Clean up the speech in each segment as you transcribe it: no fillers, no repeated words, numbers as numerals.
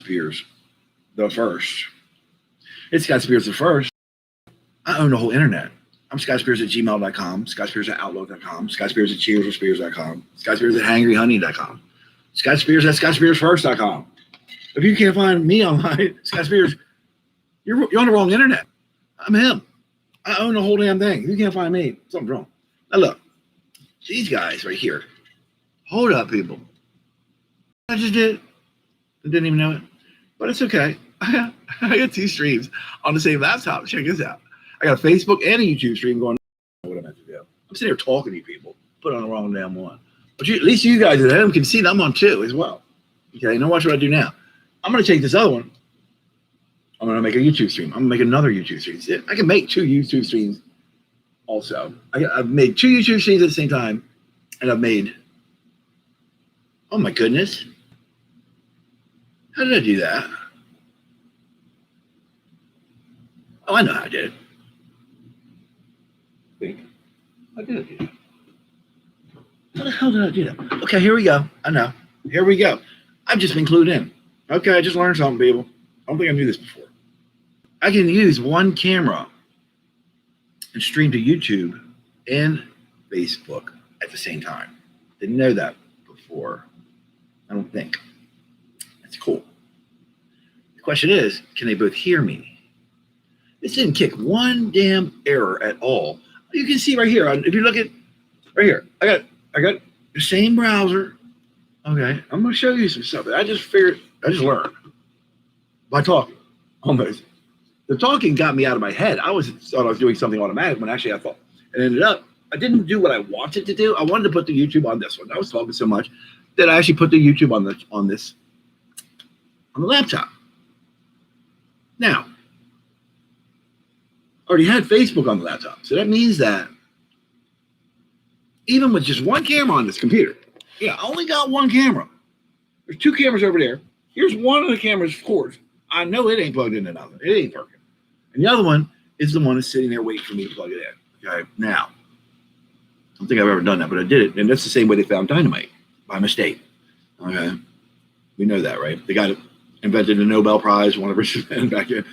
Spears the first. It's Scott Spears the first. I own the whole internet. I'm Scott Spears at gmail.com, Scott Spears at outlook.com, Scott Spears at cheerswithspears.com, Scott Spears at hangryhoney.com, Scott Spears at scottspearsfirst.com. If you can't find me online, Scott Spears, you're on the wrong internet. I'm him. I own the whole damn thing. If you can't find me, something's wrong. Now look, these guys right here. Hold up, people. I just did. I didn't even know it. But it's okay. I got 2 streams on the same laptop. Check this out. I got a Facebook and a YouTube stream going. What I'm meant to do. I'm sitting here talking to you people. Put on the wrong damn one. But at least you guys at home can see that I'm on 2 as well. Okay, now watch what I do now. I'm going to take this other one. I'm going to make a YouTube stream. I'm going to make another YouTube stream. I can make 2 YouTube streams also. I've made 2 YouTube streams at the same time. And I've made, oh my goodness. How did I do that? Oh, I know how I did it. Wait, how did I do that? How the hell did I do that? Okay, here we go. I know. Here we go. I've just been clued in. Okay, I just learned something, people. I don't think I knew this before. I can use one camera and stream to YouTube and Facebook at the same time. Didn't know that before. I don't think. That's cool. The question is, can they both hear me? This didn't kick one damn error at all. You can see right here. If you look at right here, I got the same browser. Okay, I'm gonna show you some stuff. I just learned by talking. Almost. The talking got me out of my head. I thought I was doing something automatic when actually I thought it ended up. I didn't do what I wanted to do. I wanted to put the YouTube on this one. I was talking so much that I actually put the YouTube on the laptop. Now, I already had Facebook on the laptop. So that means that even with just one camera on this computer, yeah, I only got one camera. There's 2 cameras over there. Here's one of the cameras cords. I know it ain't plugged into nothing. It ain't working. And the other one is the one that's sitting there waiting for me to plug it in. Okay, now, I don't think I've ever done that, but I did it. And that's the same way they found dynamite, by mistake. Okay, we know that, right? The guy that invented the Nobel Prize, one of our men back then,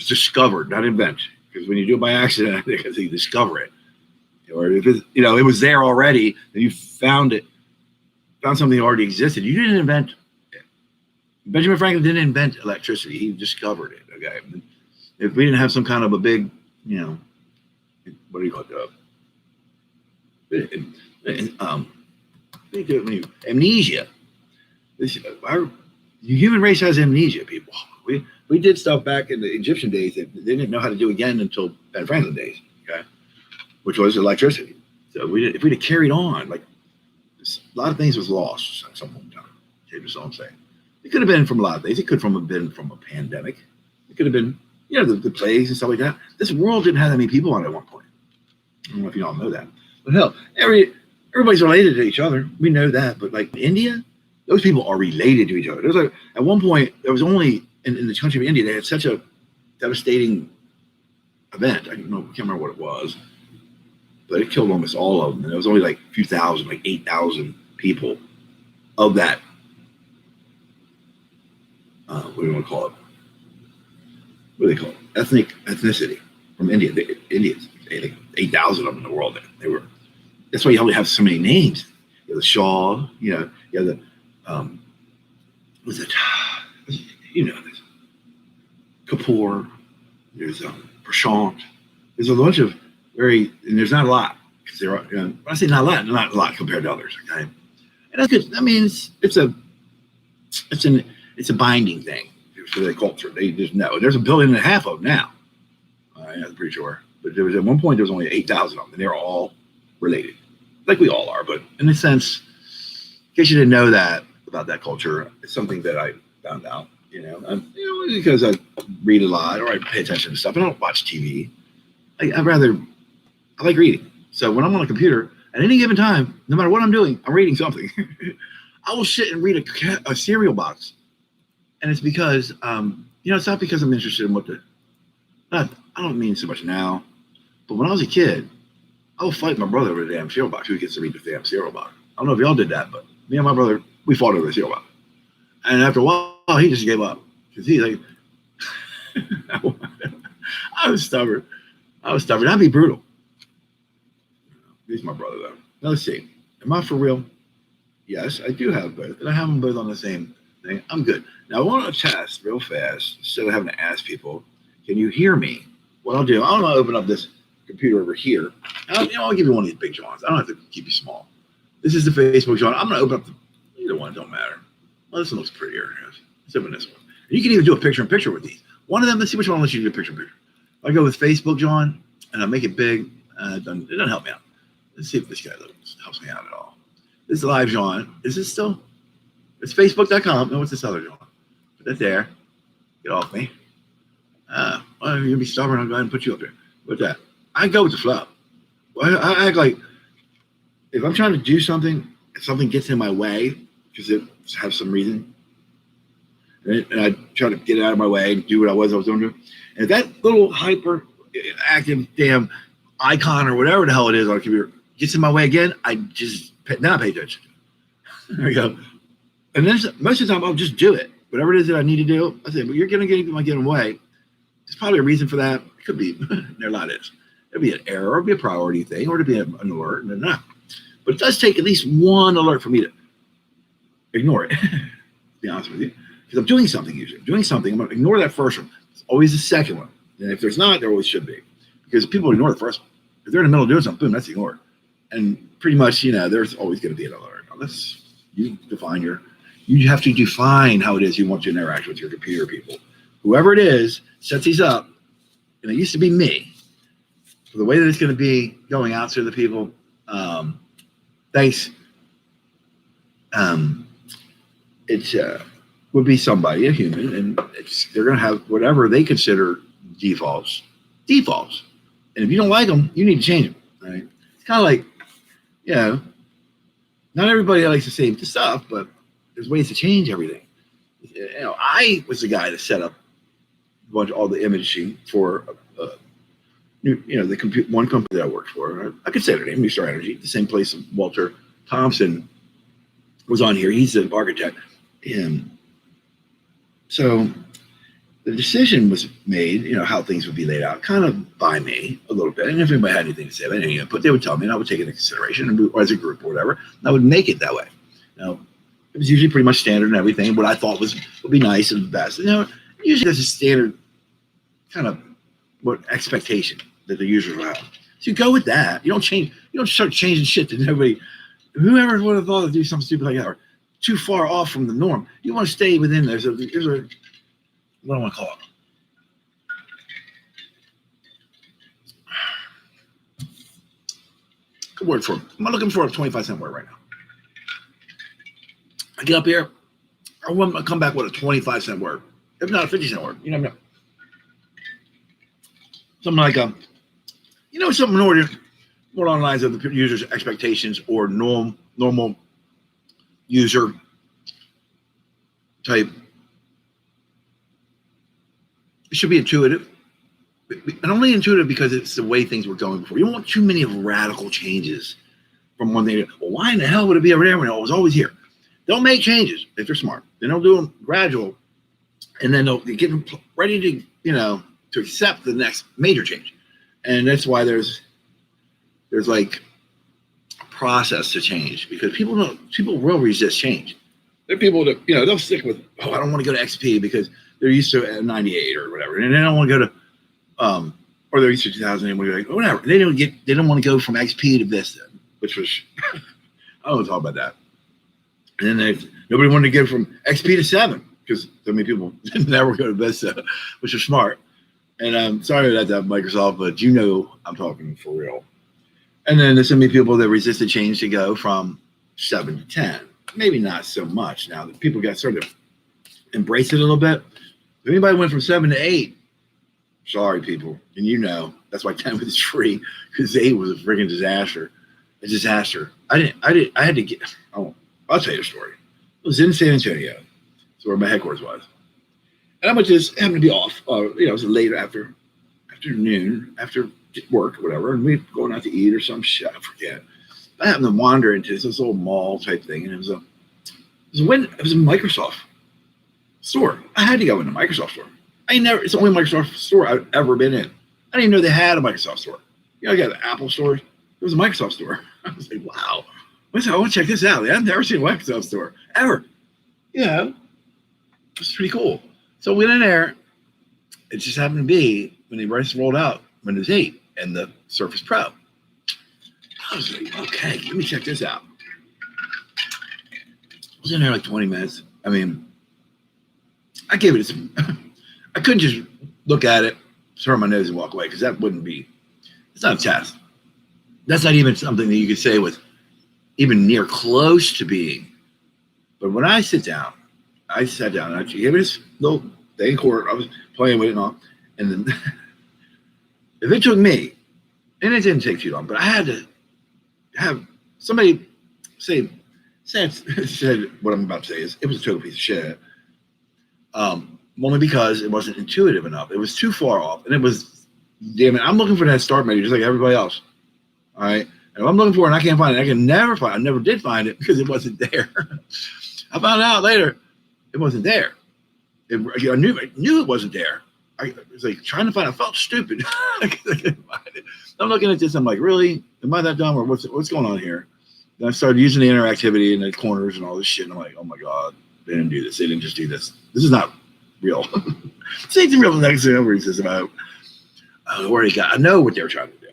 discovered, not invent, because when you do it by accident, because they discover it. Or if it, it was there already, and you found something that already existed. You didn't invent it. Benjamin Franklin didn't invent electricity. He discovered it. Okay. If we didn't have some kind of a big, what do you call it? Amnesia. The human race has amnesia, people. We did stuff back in the Egyptian days that they didn't know how to do again until Ben Franklin days. Okay. Which was electricity. So if we'd have carried on, like a lot of things was lost at some point in time. That's all I'm saying. It could have been from a lot of things. It could have been from a pandemic. It could have been, the plagues and stuff like that. This world didn't have that many people on it at one point. I don't know if you all know that. But hell, everybody's related to each other. We know that. But like India, those people are related to each other. There's like at one point, there was only in the country of India, they had such a devastating event. I can't remember what it was. But it killed almost all of them. And it was only like a few thousand, like 8,000 people of that. What do you want to call it? What do they call it? Ethnicity from India. The Indians, 8,000 of them in the world. That's why you only have so many names. You have the Shah, you have the, there's Kapoor, there's Prashant. There's a bunch of and there's not a lot because there are. When I say not a lot compared to others. Okay, and that's good. I mean, it's a binding thing for their culture. They just know there's 1.5 billion of them now. I'm pretty sure, but there was at one point there was only 8,000 of them, and they're all related, like we all are. But in a sense, in case you didn't know that about that culture, it's something that I found out. Because I read a lot or I pay attention to stuff. I don't watch TV. I like reading. So when I'm on a computer, at any given time, no matter what I'm doing, I'm reading something. I will sit and read a cereal box. And it's because, it's not because I'm interested in I don't mean so much now, but when I was a kid, I would fight my brother over the damn cereal box. Who gets to read the damn cereal box? I don't know if y'all did that, but me and my brother, we fought over the cereal box. And after a while, Oh, he just gave up because he like I was stubborn. I'd be brutal. He's my brother though. Now let's see. Am I for real? Yes, I do have both, and I have them both on the same thing. I'm good. Now I want to test real fast instead of having to ask people. Can you hear me? What I'll do, I'm gonna open up this computer over here. I'll give you one of these big Johns. I don't have to keep you small. This is the Facebook John. I'm gonna open up either one. Don't matter. Well, this one looks prettier. Let's open this one. You can even do a picture-in-picture with these. One of them. Let's see which one lets you do a picture-in-picture. I go with Facebook John, and I make it big. It doesn't help me out. Let's see if this guy helps me out at all. This is live John. Is this still? It's Facebook.com. And what's this other John? Put that there. Get off me. Well, you're gonna be stubborn. I'll go ahead and put you up there. What's that? I go with the flow. I act like if I'm trying to do something, if something gets in my way because it has some reason, and I try to get it out of my way and do what I was doing. And if that little hyper active damn icon or whatever the hell it is on the computer gets in my way again, I just now pay attention. There we go. And then most of the time I'll just do it. Whatever it is that I need to do, I say, well, you're going to get in the way. There's probably a reason for that. It could be, there a lot is. It'll be an error, or be a priority thing, or to be an alert. But it does take at least one alert for me to ignore it, to be honest with you. Because I'm doing something usually. I'm going to ignore that first one. It's always the second one. And if there's not, there always should be. Because people ignore the first one. If they're in the middle of doing something, boom, that's ignored. And pretty much, there's always going to be an alert. Unless you you have to define how it is you want to interact with your computer people. Whoever it is sets these up, and it used to be me. So the way that it's going to be going out to the people, thanks. It would be somebody, a human, and they're going to have whatever they consider defaults. And if you don't like them, you need to change them. Right? It's kind of like, not everybody likes the same stuff, but there's ways to change everything. I was the guy that set up all the imaging for one company that I worked for. I could say their name, New Star Energy, the same place Walter Thompson was on here. He's an architect. And so the decision was made, how things would be laid out, kind of by me a little bit. And if anybody had anything to say about any input, they would tell me, and I would take it into consideration, or as a group or whatever, and I would make it that way. It was usually pretty much standard and everything. What I thought would be nice and best. Usually there's a standard kind of expectation that the users will have. So you go with that. You don't change. You don't start changing shit that nobody, whoever would have thought to do something stupid like that, or too far off from the norm. You want to stay within there. So there's a, what do I want to call it? Good word for it. I'm looking for a 25-cent word right now. I get up here, I want to come back with a 25-cent word, if not a 50-cent word. You never know. Something like something more along the lines of the user's expectations or normal user type. It should be intuitive, and only intuitive because it's the way things were going before. You don't want too many of radical changes from one thing. Well, why in the hell would it be over there when it was always here? They'll make changes if they're smart. Then they'll do them gradual, and then they'll get them ready to to accept the next major change. And that's why there's like a process to change, because people will resist change. There are people that they'll stick with, I don't want to go to XP because they're used to 98 or whatever, and they don't want to go to or they're used to 2000 and whatever. They don't want to go from XP to Vista, which was I don't want to talk about that. And then nobody wanted to go from XP to 7 because so many people never go to Vista, which is smart. And I'm sorry about that, Microsoft, but I'm talking for real. And then there's so many people that resisted change to go from 7 to 10. Maybe not so much now that people got started to embrace it a little bit. If anybody went from 7 to 8, sorry, people. And that's why 10 was free, because 8 was a freaking disaster. A disaster. I had to get, I'll tell you a story. I was in San Antonio. That's where my headquarters was. And I was just happened to be off. It was late afternoon, after work or whatever, and we were going out to eat or some shit. I forget. I happened to wander into this little mall type thing, and it was a Microsoft store. I had to go in the Microsoft store. It's the only Microsoft store I've ever been in. I didn't even know they had a Microsoft store. You know, you got the Apple store. There was a Microsoft store. I was like, wow. I want to check this out. I've never seen a Microsoft store ever. You know, it's pretty cool. So we went in there. It just happened to be when they first rolled out Windows 8 and the Surface Pro. I was like, okay, let me check this out. I was in there like 20 minutes. I mean, I gave it some. I couldn't just look at it, turn my nose and walk away, because that wouldn't be, it's not a test. That's not even something that you could say with even near close to being. But when I sat down and I gave it this little thing in court. I was playing with it and all. And then if it took me, and it didn't take too long, but I had to have somebody said what I'm about to say is it was a total piece of shit. Only because it wasn't intuitive enough. It was too far off. And it was, damn it, I'm looking for that start menu just like everybody else. All right. And if I'm looking for it and I can't find it, I can never find it. I never did find it because it wasn't there. I found out later it wasn't there. I knew it wasn't there. I was like trying to find it. I felt stupid. I couldn't find it. I'm looking at this. I'm like, really? Am I that dumb or what's going on here? Then I started using the interactivity in the corners and all this shit. And I'm like, oh my God, they didn't do this. They didn't just do this. This is not real. This ain't the real next thing where he says about I know what they were trying to do.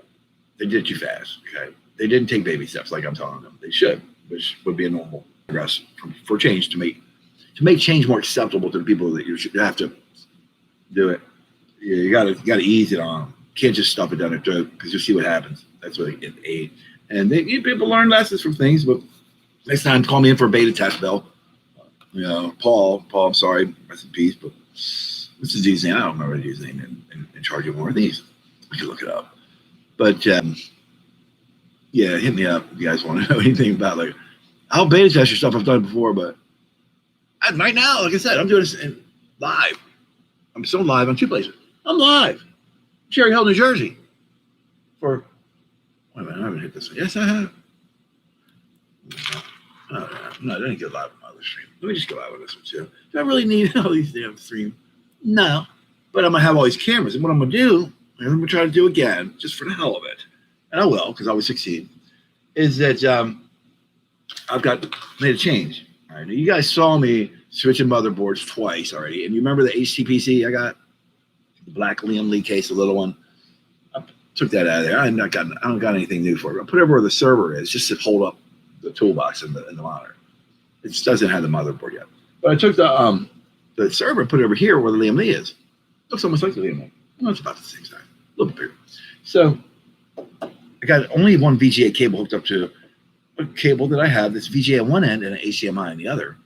They did it too fast. Okay. They didn't take baby steps like I'm telling them. They should, which would be a normal progress for change to make change more acceptable to the people that you should have to do it. Yeah, you gotta ease it on them. Can't just stuff it down their throat because you'll see what happens. That's what they get aid. And people learn lessons from things, but next time call me in for a beta test, Bill. You know, Paul, I'm sorry, rest in peace, but what's his dude's name? I don't remember the dude's name in charge of one of these. I can look it up. But yeah, hit me up if you guys want to know anything about like I'll beta test your stuff I've done before, but right now, like I said, I'm doing this live. I'm still live on two places. I'm live. Cherry Hill, New Jersey. Wait a minute, I haven't hit this one. Yes, I have. No, I didn't get live on my other stream. Let me just go live on this one too. Do I really need all these damn streams? No. But I'm gonna have all these cameras, and what I'm gonna do, and I'm gonna try to do again, just for the hell of it, and I will, because I always succeed, is that I've made a change. All right, now you guys saw me switching motherboards twice already, and you remember the HTPC I got? The black Liam Lee case, the little one. I took that out of there. I don't got anything new for it. I put it where the server is, just to hold up the toolbox in the monitor. It just doesn't have the motherboard yet. But I took the server and put it over here where the Liam Lee is. Looks almost like the Liam Lee. Well, it's about the same size, a little bit bigger. So I got only one VGA cable hooked up to a cable that I have that's VGA on one end and an HDMI on the other.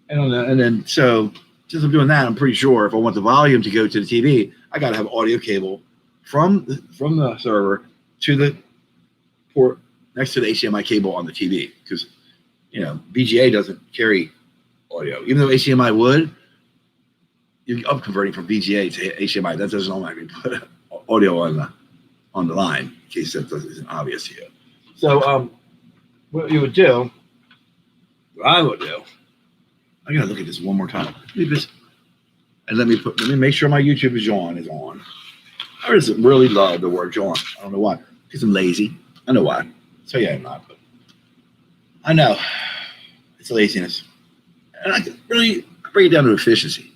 And then so since I'm doing that, I'm pretty sure if I want the volume to go to the TV, I got to have audio cable from the server to the port next to the HDMI cable on the TV, because VGA doesn't carry audio, even though HDMI would. You're up converting from VGA to HDMI. That doesn't automatically put audio on the line, in case that isn't obvious to you. So what I would do, I gotta look at this one more time. Let me make sure my YouTube is on. I just really love the word John. I don't know why. Because I'm lazy. I know why. So yeah, I'm not, but I know it's laziness. And I can really bring it down to efficiency.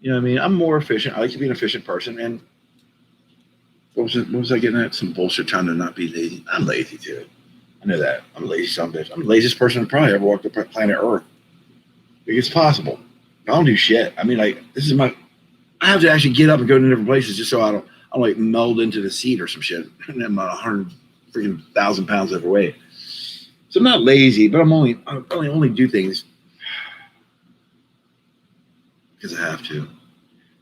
You know what I mean? I'm more efficient. I like to be an efficient person. And what was I getting at? Some bullshit trying to not be lazy. I'm lazy too. I know that. I'm a lazy son of a bitch. I'm the laziest person to probably ever walk the planet Earth. It's possible. I don't do shit. I mean, like, I have to actually get up and go to different places just so I don't like meld into the seat or some shit. And I'm 100,000 pounds overweight. So I'm not lazy, but I only do things because I have to.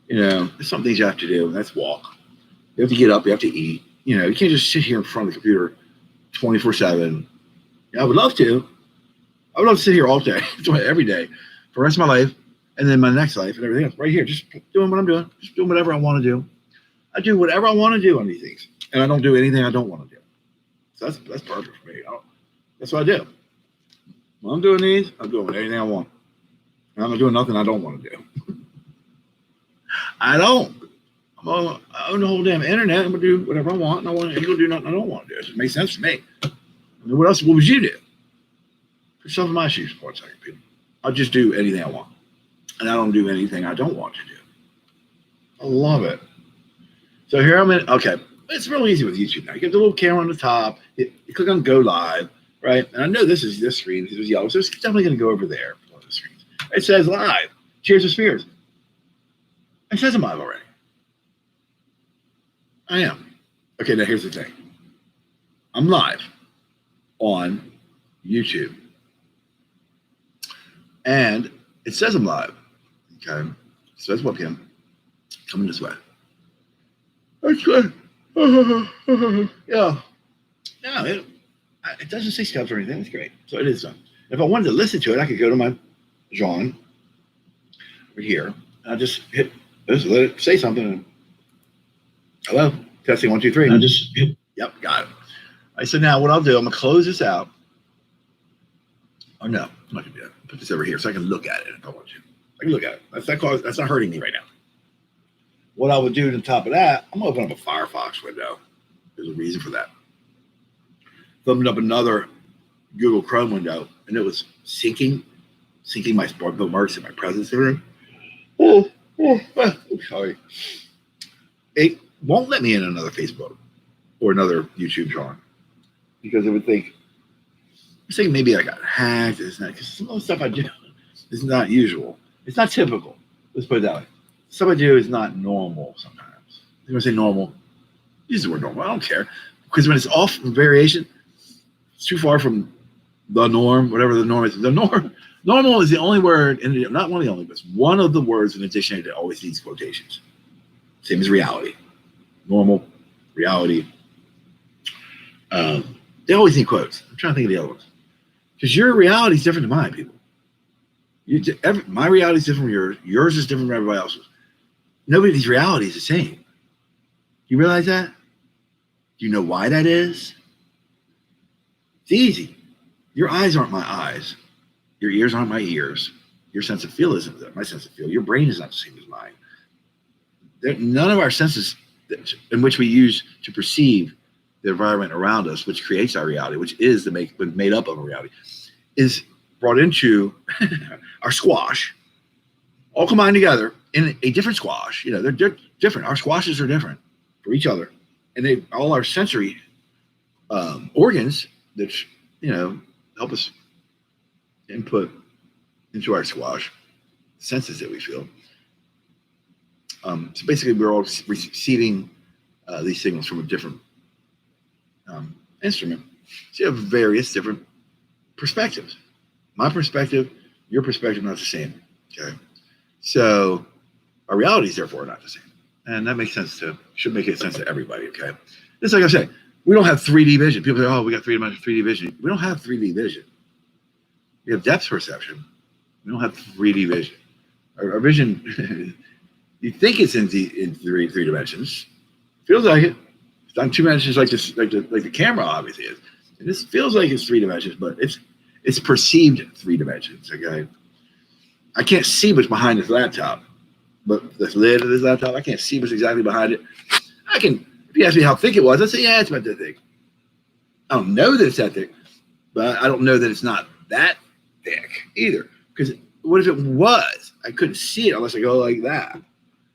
There's some things you have to do, and that's walk. You have to get up, you have to eat. You can't just sit here in front of the computer 24/7. I would love to. I would love to sit here all day, every day, for the rest of my life, and then my next life and everything else. Right here, just doing what I'm doing, just doing whatever I want to do. I do whatever I want to do on these things, and I don't do anything I don't want to do. So that's perfect for me. That's what I do. When I'm doing these, I'm doing anything I want. I'm not doing nothing I don't want to do. I don't. I own the whole damn internet. I'm gonna do whatever I want, and I want to go do nothing I don't want to do. It makes sense to me. I mean, what else? What would you do? Put yourself in my shoes for a second, people. I'll just do anything I want, and I don't do anything I don't want to do. I love it. So here I'm in. Okay, it's real easy with YouTube now. You get the little camera on the top. You click on Go Live, right? And I know this is this screen. This is yellow, so it's definitely going to go over there. One of the screens. It says live. Cheers to Spears. It says I'm live already. I am. Okay, now here's the thing. I'm live on YouTube. And it says I'm live. Okay. It says webcam. Coming this way. That's good. Yeah. No, it doesn't say scouts or anything. It's great. So it is done. If I wanted to listen to it, I could go to my John over here. And I'll just hit this, let it say something. Hello, testing 1, 2, 3. I just hit. Yep, got it. All right, so now what I'll do, I'm gonna close this out. Oh no, I'm not gonna do that. Put this over here so I can look at it if I want to. I can look at it. That's not hurting me right now. What I would do on top of that, I'm gonna open up a Firefox window. There's a reason for that. Opened up another Google Chrome window, and it was syncing my bookmarks and my presence room. Sorry. It won't let me in another Facebook or another YouTube channel because it would think, maybe I got hacked. It's not, because some of the stuff I do is not usual. It's not typical. Let's put it that way. Stuff I do is not normal sometimes. I'm going to say normal. Use the word normal. I don't care. Because when it's off from variation, it's too far from the norm, whatever the norm is. Normal is the only word, and not one of the only, but it's one of the words in the dictionary that always needs quotations. Same as reality. Normal, reality. They always need quotes. I'm trying to think of the other ones. Because your reality is different than mine, people. My reality is different from yours. Yours is different from everybody else's. Nobody's reality is the same. You realize that? Do you know why that is? It's easy. Your eyes aren't my eyes. Your ears aren't my ears. Your sense of feel isn't my sense of feel. Your brain is not the same as mine. None of our senses in which we use to perceive the environment around us, which creates our reality, which is made up of a reality, is brought into our squash, all combined together in a different squash. You know, they're different. Our squashes are different for each other, and all our sensory organs that help us input into our squash, senses that we feel. So basically, we're all receiving these signals from a different instrument. So you have various different perspectives. My perspective, your perspective, not the same. Okay, so our realities, therefore, are not the same, and that makes sense should make sense to everybody. Okay, just like I say, we don't have 3D vision. People say, "Oh, we got 3D vision." We don't have 3D vision. We have depth perception. We don't have 3D vision. Our vision, you think it's in three dimensions. Feels like it. It's not 2 dimensions like this, like the camera obviously is. And this feels like it's 3 dimensions, but it's perceived 3 dimensions. Okay, I can't see what's behind this laptop, but the lid of this laptop, I can't see what's exactly behind it. I can. If you ask me how thick it was, I'd say, yeah, it's about that thick. I don't know that it's that thick, but I don't know that it's not that thick either. Because what if it was? I couldn't see it unless I go like that.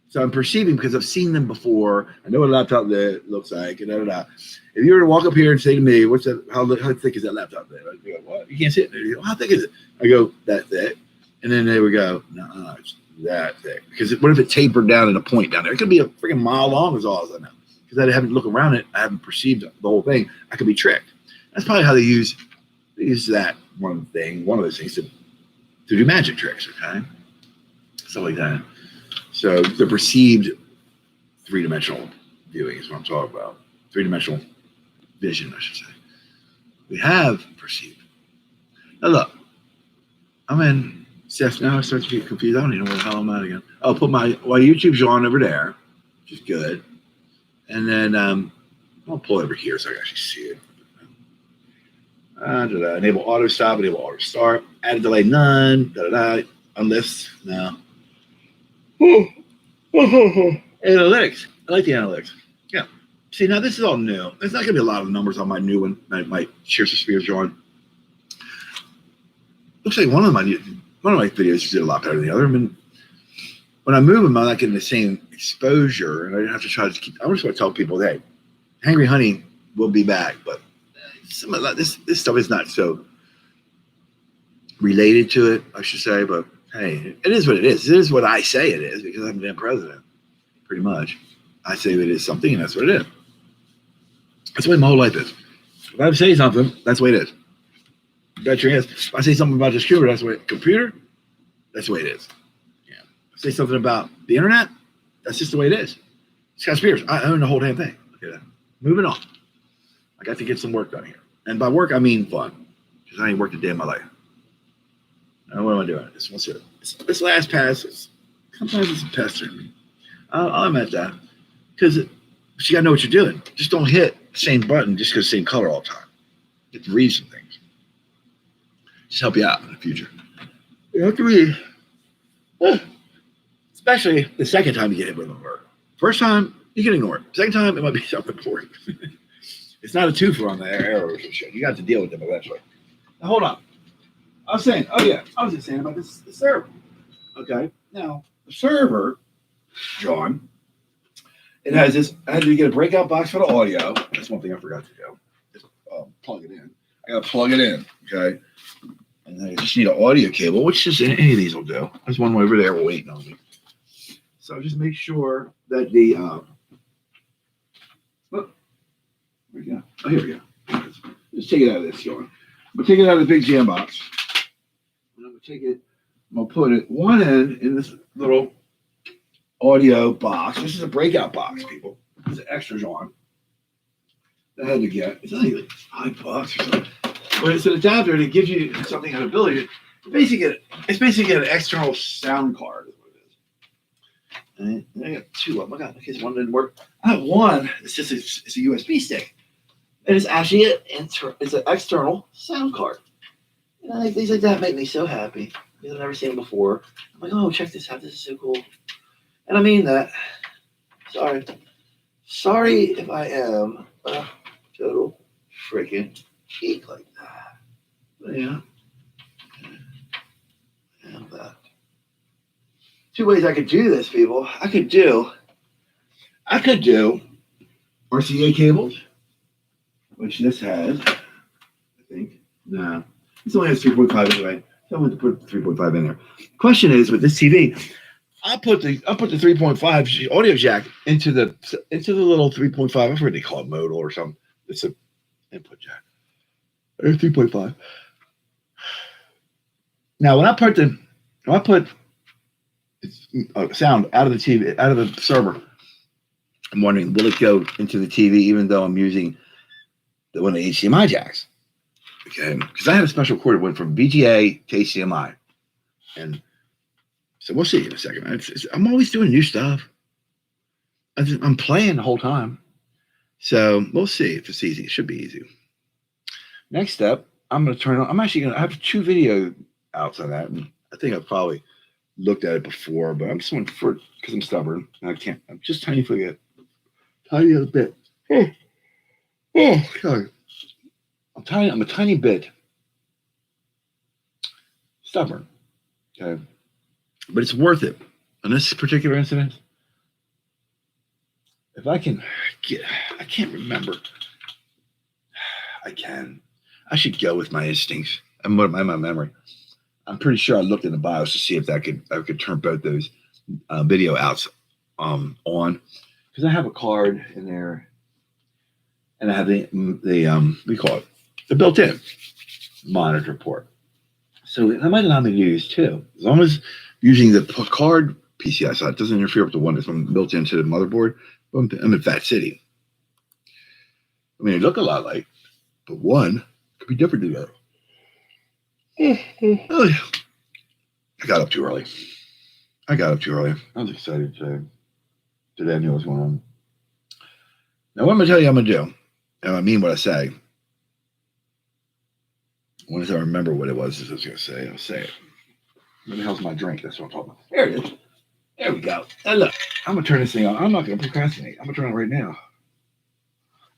So I'm perceiving because I've seen them before. I know what a laptop looks like. And if you were to walk up here and say to me, "What's that? How thick is that laptop?" There, I'd go, "What? You can't see it." They go, "How thick is it?" I go, "That thick." And then they would go, "No, it's that thick." Because what if it tapered down at a point down there? It could be a freaking mile long, as all as I know. Because I haven't looked around it, I haven't perceived the whole thing. I could be tricked. That's probably how they use that one of those things to do magic tricks. Okay, stuff like that. So the perceived 3-dimensional viewing is what I'm talking about. 3-dimensional vision, I should say. We have perceived. Now look, I'm in Seth now. I start to get confused. I don't even know where the hell I'm at again. I'll put my YouTube's on over there, which is good. And then I'll pull over here so I can actually see it. Enable auto stop, enable auto start, add delay none, On lists? No. Analytics. I like the analytics. Yeah. See, now this is all new. There's not going to be a lot of numbers on my new one. My Cheers for Spears drawing. Looks like one of my videos did a lot better than the other. I mean, when I move them, I'm not getting the same exposure, and I have to try to keep. I just want to tell people that Hangry Honey will be back, but some of that, this stuff is not so related to it, I should say. But hey, it is what it is. It is what I say it is because I'm the president. Pretty much, I say it is something, and that's what it is. That's the way my whole life is. If I say something, that's the way it is. Bet your ass. If I say something about this computer, that's the way it is. Yeah. If I say something about the internet, that's just the way it is. Scott Spears, I own the whole damn thing. Look at that. Moving on. I got to get some work done here. And by work, I mean fun. Because I ain't worked a day in my life. Now, what am I doing? This last pass, sometimes it's pestering me. I'll admit that. Because you got to know what you're doing. Just don't hit the same button just because same color all the time. You have to read some things. Just help you out in the future. You have to read. Especially the second time you get hit with an alert. First time, you can ignore it. Second time, it might be self-important. It's not a twofer on the arrows and shit. You got to deal with them eventually. Now, hold on. I was saying just saying about the server. Okay. Now, the server, John, it has this. I had to get a breakout box for the audio. That's one thing I forgot to do. Just plug it in. I got to plug it in. Okay. And then I just need an audio cable, which just any of these will do. There's one over there waiting on me. So just make sure that the where we go. Oh, here we go. Just take it out of this, John. I'm gonna take it out of the big jam box. And I'm gonna take it. I'm gonna put it one end in this little audio box. This is a breakout box, people. It's an extra, John. I had to get. It's only like $5 or something. But it's an adapter that gives you something, an ability. It's basically an external sound card. Is what it is. And I got two of them. I got, in case one didn't work. I have one. It's a USB stick, and it's actually it's an external sound card. And I think things like that make me so happy because I've never seen them before. I'm like, oh, check this out. This is so cool. And I mean that. Sorry if I am a total freaking geek like that. But yeah. And two ways I could do this, people. I could do RCA cables, which this has, I think. No. This only has 3.5 anyway. So I want to put 3.5 in there. Question is, with this TV, I'll put the 3.5 audio jack into the little 3.5. I forget what they call it, modal or something. It's an input jack. There's 3.5. Now, when I put sound out of the TV, out of the server, I'm wondering, will it go into the TV even though I'm using one of the HDMI jacks? Okay, because I had a special cord that went from VGA to HDMI, and so we'll see in a second. I'm always doing new stuff. I'm playing the whole time, so we'll see if it's easy. It should be easy. Next up, I'm going to turn on. I have two video outs on that, and I think I've probably looked at it before, but I'm just going for it because I'm stubborn and I can't. I'm just tiny little bit. Oh, sorry. I'm a tiny bit stubborn. Okay, but it's worth it. On this particular incident, if I can I can't remember. I should go with my instincts and my memory. I'm pretty sure I looked in the BIOS to see if I could turn both those video outs on, because I have a card in there, and I have the we call it the built-in monitor port. So that might allow me to use two, as long as using the card PCI side doesn't interfere with the one that's built into the motherboard. I'm in Fat City. I mean, they look a lot like, but one could be different than the other. Oh, yeah. I got up too early. I was excited today. I knew what was going on. Now, what I'm going to tell you I'm going to do, and I mean what I say. Once I remember what it was I was going to say, I'll say it. Where the hell's my drink? That's what I'm talking about. There it is. There we go. And look, I'm gonna turn this thing on. I'm not gonna procrastinate. I'm gonna turn it on right now.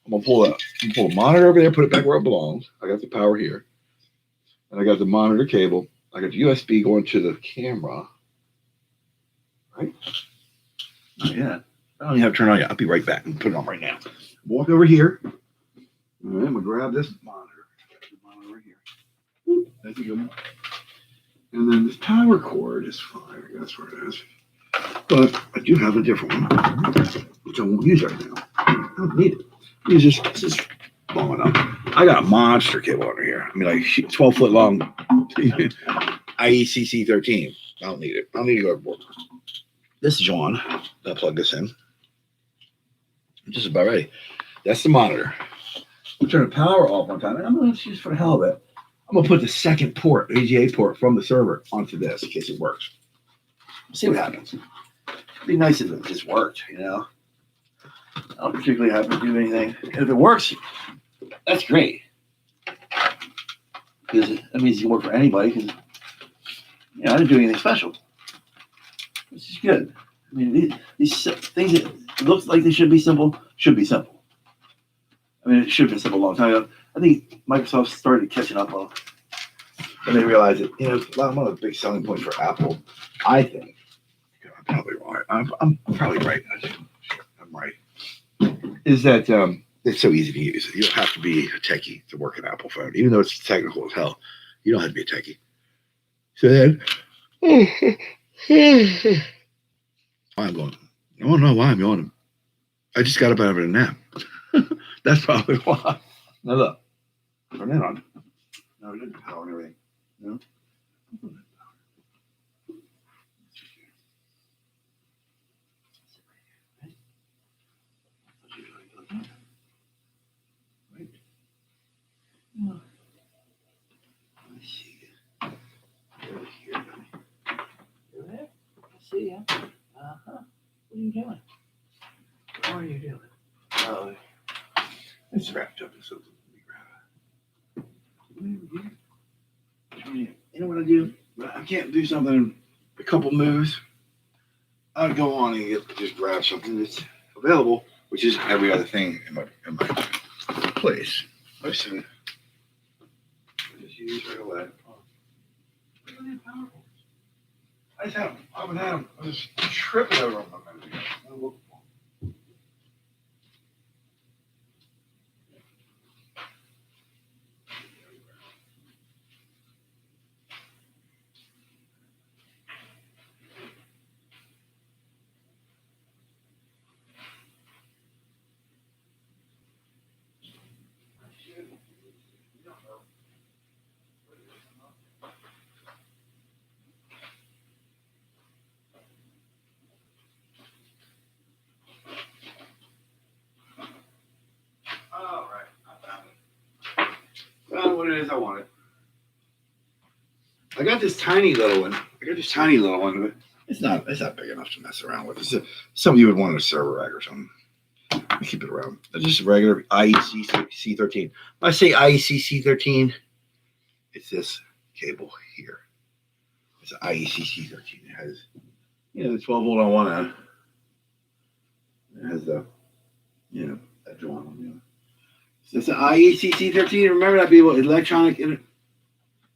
I'm gonna pull the monitor over there, put it back where it belongs. I got the power here. And I got the monitor cable. I got the USB going to the camera. Right? Not yet. I don't even have to turn it on yet. I'll be right back and put it on right now. Walk over here. All right, I'm gonna grab this monitor. The monitor right here. That's a good one. And then this power cord is fine. That's where it is. But I do have a different one, which I won't use right now. I don't need it. Use this. This is long enough. I got a monster cable under here. I mean, like 12 foot long IECC 13. I don't need it. I don't need to go overboard. This is on. I'll plug this in. I'm just about ready. That's the monitor. We'll turn the power off one time. And I'm going to use for the hell of it. I'm going to put the second port, VGA port from the server onto this in case it works. See what happens. It'd be nice if it just worked, you know. I don't particularly have to do anything. And if it works, that's great. Because that means it can work for anybody. Because, you know, I didn't do anything special. This is good. I mean, these things that look like they should be simple, should be simple. I mean, it should have been simple a long time ago. I think Microsoft started catching up on when they realized that, you know, one of the big selling points for Apple, I think, I'm probably wrong. I'm probably right. I'm right. Is that it's so easy to use. You don't have to be a techie to work an Apple phone, even though it's technical as hell. You don't have to be a techie. So then, I'm going. I don't know why I'm yawning. I just got up out of a nap. That's probably why. Now look, turn that on. No, we didn't power and everything. No. Right. Oh. Let's see. Over here. You there? I see ya. Uh-huh. What are you doing? What are you doing? Oh, it's wrapped up in something. Let me grab it. You know what I do? I can't do something in a couple moves. I'd go on and just grab something that's available, which is every other thing in my place. Most of it I just use right away. I just had them. I haven't had them. I was tripping over them. All right, I found it. Found what it is I wanted. I got this tiny little one. But it's not big enough to mess around with. It's something you would want in a server rack or something. I keep it around. It's just a regular IEC C13. When I say IEC C13, it's this cable here. It's an IEC C13. It has, you know, the 12 volt on one end. It has the, you know, that drawn on the other. So it's an IEC C13. Remember that, people?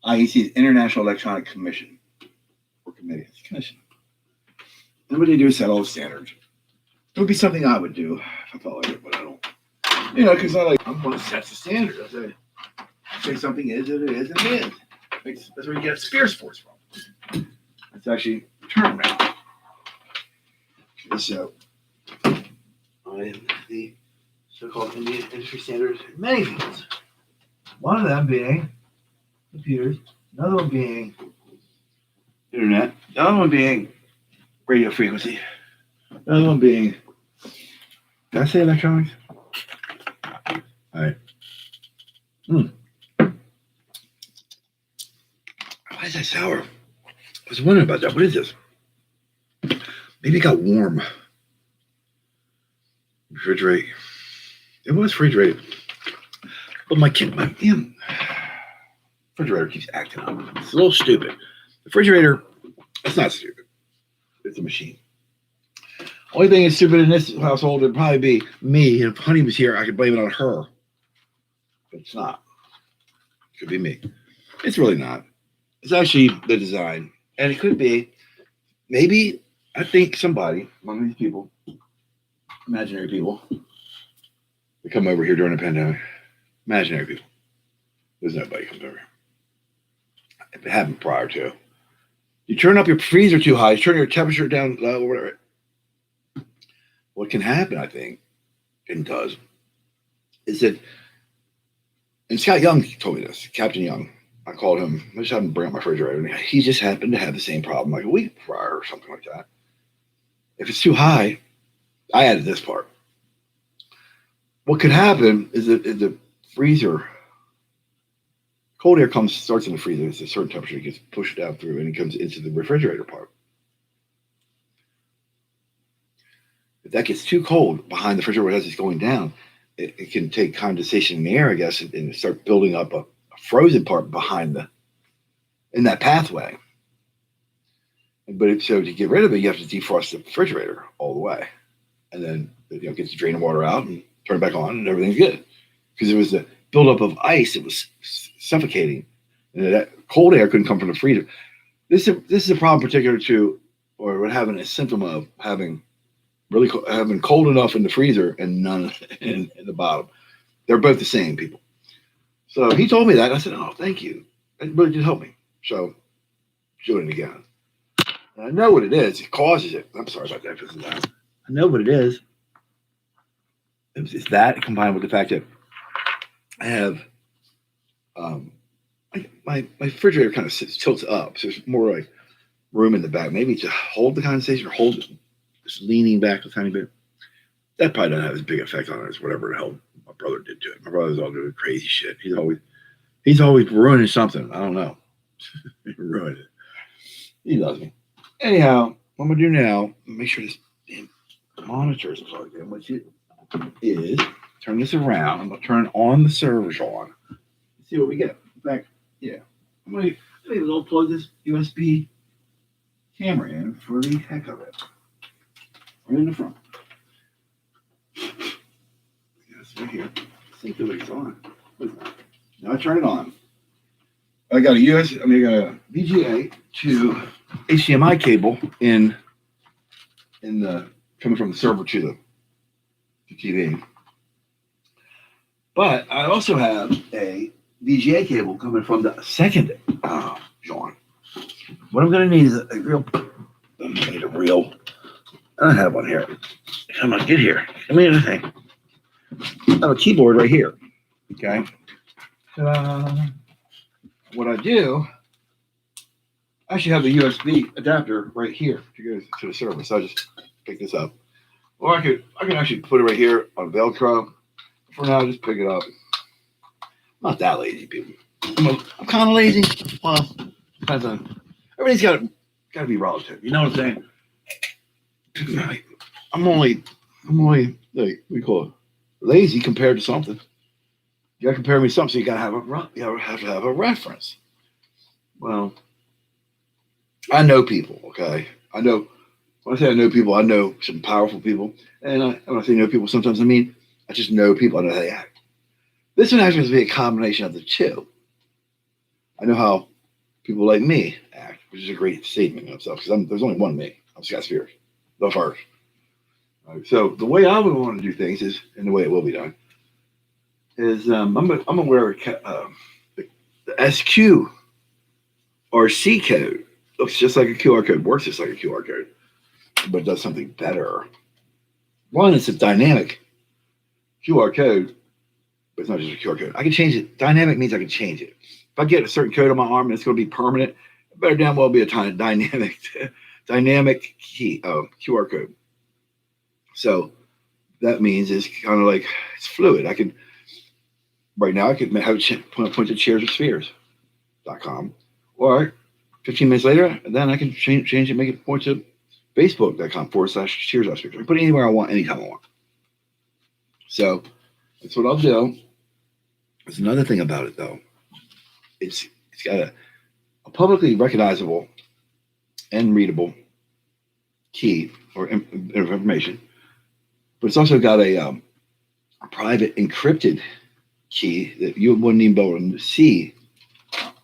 IEC, International Electronic Commission. Or Committee. It's a commission. And what they do is set all the standards. It would be something I would do if I felt like it, but I don't. You know, because I'm one that sets the standard. I say something is, and it is, and it is. That's where you get spear sports from. It's actually turn around. Okay, so, the so-called Indian industry standards in many fields. One of them being computers, another one being internet, the other one being radio frequency, the other one being, did I say electronics? All right. Why is that sour? I was wondering about that. What is this? Maybe it got warm. Refrigerate. It was refrigerated. But my refrigerator keeps acting up. It's a little stupid. The refrigerator That's not stupid. It's a machine. Only thing that's stupid in this household would probably be me. If Honey was here, I could blame it on her. But it's not. It could be me. It's really not. It's actually the design. And it could be, maybe, I think somebody, one of these people, imaginary people, that come over here during the pandemic, imaginary people. There's nobody comes over here. If it happened prior to. You turn up your freezer too high, you turn your temperature down low, or whatever. What can happen, I think, and does, is that, and Scott Young told me this, Captain Young. I called him, I just had him bring up my refrigerator, and he just happened to have the same problem like a week prior or something like that. If it's too high, I added this part. What could happen is that the freezer, cold air starts in the freezer, it's a certain temperature, it gets pushed down through, and it comes into the refrigerator part. If that gets too cold behind the refrigerator as it's going down, it can take condensation in the air, I guess, and start building up a frozen part behind in that pathway. But so to get rid of it, you have to defrost the refrigerator all the way, and then get the drain of water out and turn it back on, and everything's good. Because it was the buildup of ice; it was suffocating, and that cold air couldn't come from the freezer. This is a problem particular to, or having a symptom of having having cold enough in the freezer and none in the bottom. They're both the same, people. So he told me that. I said, "Oh, thank you. It really did help me." So doing it again. And I know what it is. It causes it. I'm sorry about that. I know what it is. It's that combined with the fact that I have my refrigerator kind of tilts up, so there's more like room in the back, maybe to hold the condensation or hold it, just leaning back a tiny bit. That probably doesn't have as big effect on it as whatever the hell my brother did to it. My brother's all doing crazy shit. He's always ruining something. I don't know. He ruined it. He loves me. Anyhow, what I'm gonna do now, make sure this damn monitor is plugged in, which it is. Turn this around. I'm gonna turn on the servers on. See what we get. In fact, yeah. I'm gonna plug this USB camera in for the heck of it. Right in the front. Yes, right here. I think the light's on. Now I turn it on. I got a VGA to HDMI cable in the coming from the server to the TV. But I also have a VGA cable coming from the second John. What I'm gonna need is a real. I need a real. I don't have one here. I'm gonna get here. Give me anything. I have a keyboard right here. Okay. What I do, I actually have the USB adapter right here to go to the server. So I just pick this up. Or I can actually put it right here on Velcro. For now, just pick it up. I'm not that lazy, people. I'm kind of lazy. Well, depends on. Everything's got to be relative. You know what I'm saying? I'm only like we call it lazy compared to something. You got to compare me to something, so you got to have a reference. Well, I know people. Okay, I know. When I say I know people, I know some powerful people, and when I say know people, sometimes I mean I just know people. I know how they act. This one actually has to be a combination of the two. I know how people like me act, which is a great statement in itself, because there's only one me. I'm Scott Spears, the first. Right, so the way I would want to do things is, and the way it will be done, is I'm gonna wear the SQ or C code. Looks just like a QR code, works just like a QR code, but does something better. One, it's a dynamic QR code, but it's not just a QR code. I can change it. Dynamic means I can change it. If I get a certain code on my arm and it's going to be permanent, it better damn well be a dynamic key QR code. So that means it's kind of like it's fluid. Right now I could have point to chairswithspheres.com, or 15 minutes later, then I can change it, make it point to facebook.com/chairswithspheres. I can put it anywhere I want, anytime I want. So that's what I'll do. There's another thing about it though. It's got a publicly recognizable and readable key or information, but it's also got a private encrypted key that you wouldn't even be able to see.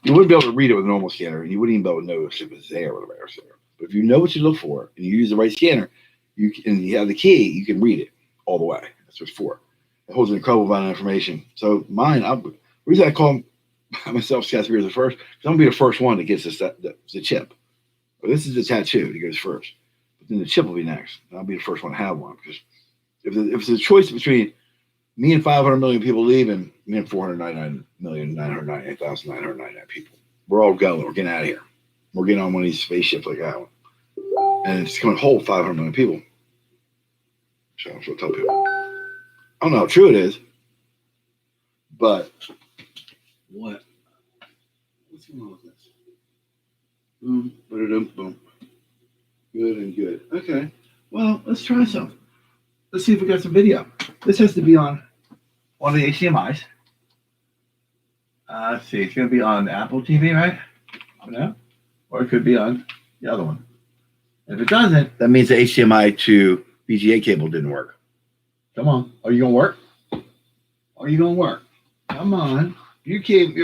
You wouldn't be able to read it with a normal scanner, and you wouldn't even be able to know if it was there or whatever. But if you know what you look for and you use the right scanner, and you have the key, you can read it all the way. That's what it's for. It holds an incredible amount of information. So mine, the reason I call myself Scott Spears the first, because I'm gonna be the first one that gets the chip. Well, this is the tattoo that goes first, but then the chip will be next. And I'll be the first one to have one, because if it's a choice between me and 500 million people leaving, me and 499,998,999 people, we're all going. We're getting out of here. We're getting on one of these spaceships like that one, and it's going to hold 500 million people. So that's what I tell people. I don't know how true it is, but what's going on with this? Boom, boom. Good and good. Okay. Well, let's try some. Let's see if we got some video. This has to be on one of the HDMIs. Let's see. It's going to be on Apple TV, right? No? Or it could be on the other one. If it doesn't, that means the HDMI to VGA cable didn't work. Come on. Are you going to work? Are you going to work? Come on. You're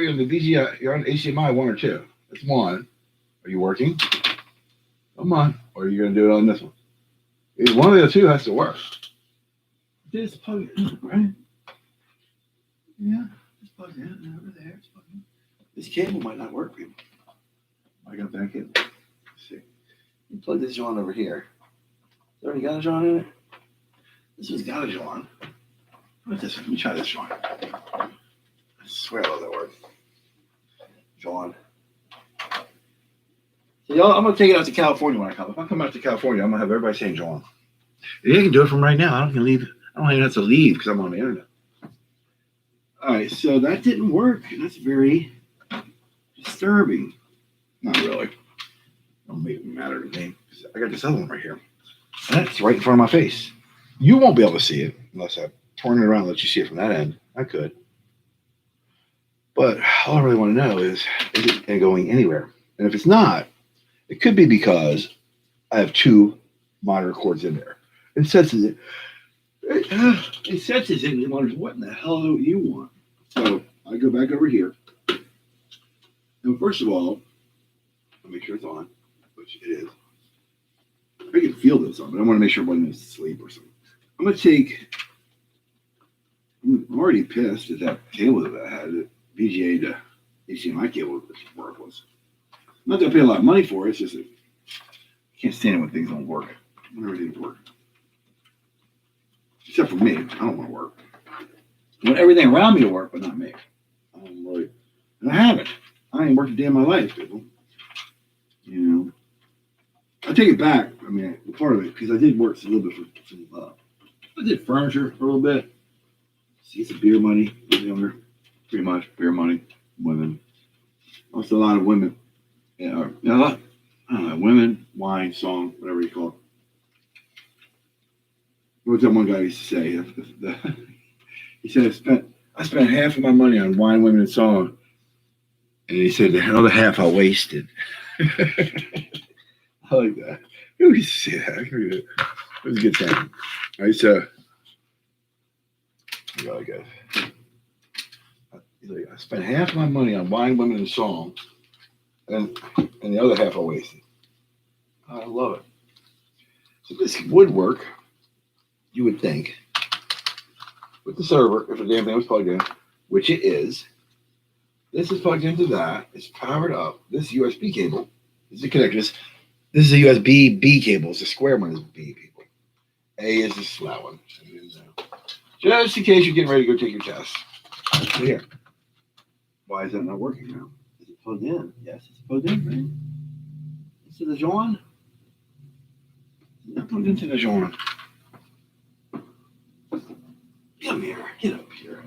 on the VGA. You're on HDMI 1 or 2. That's 1. Are you working? Come on. Or are you going to do it on this one? Either one of the two has to work. Just plug it in, right? Yeah, just plug it in over there. It's plugged in. This cable might not work, people. I got that cable. Let's see. You plug this joint over here. It's already got a joint in it? This one's got a joint. What's this one? Let me try this joint. I swear I love that word. Joint. So y'all, I'm going to take it out to California when I come. If I come out to California, I'm going to have everybody saying Joint. Yeah, I can do it from right now. I don't even have to leave because I'm on the internet. All right, so that didn't work. That's very disturbing. Not really. Don't make it matter to me. I got this other one right here. And that's right in front of my face. You won't be able to see it unless I turn it around and let you see it from that end. I could. But all I really want to know is it going anywhere? And if it's not, it could be because I have 2 monitor cords in there. It senses it. It senses it and it wonders, what in the hell do you want? So I go back over here. And first of all, I'll make sure it's on, which it is. I can feel this on, but I want to make sure everyone is asleep or something. I'm already pissed at that cable that I had, the VGA to HDMI cable that's worthless. I'm not going to pay a lot of money for it, it's just that I can't stand it when things don't work. I want everything to work. Except for me, I don't want to work. I want everything around me to work, but not me. I don't really, and I haven't. I ain't worked a day in my life, people. You know, I take it back. I mean, part of it because I did work a little bit for some. I did furniture for a little bit. See, some beer money. I was younger, pretty much beer money. Women, also a lot of women. Yeah, a lot. I don't know, women, wine, song, whatever you call it. What was that one guy used to say? He said, I spent half of my money on wine, women, and song. And he said, the other half I wasted. I like that. Who used to say that? It was a good time. All right, so, really good. I spent half of my money on wine, women, and song. And the other half I wasted. I love it. So this would work, you would think, with the server, if the damn thing was plugged in, which it is. This is plugged into that. It's powered up. This USB cable is the connector. This is a USB B cable. It's the square one is B, people. A is the flat one. Just in case you're getting ready to go take your test. Here. Why is that not working now? Is it plugged in? Yes, it's plugged in, right? This is the John. Not plugged into the John. Come here. Get up here.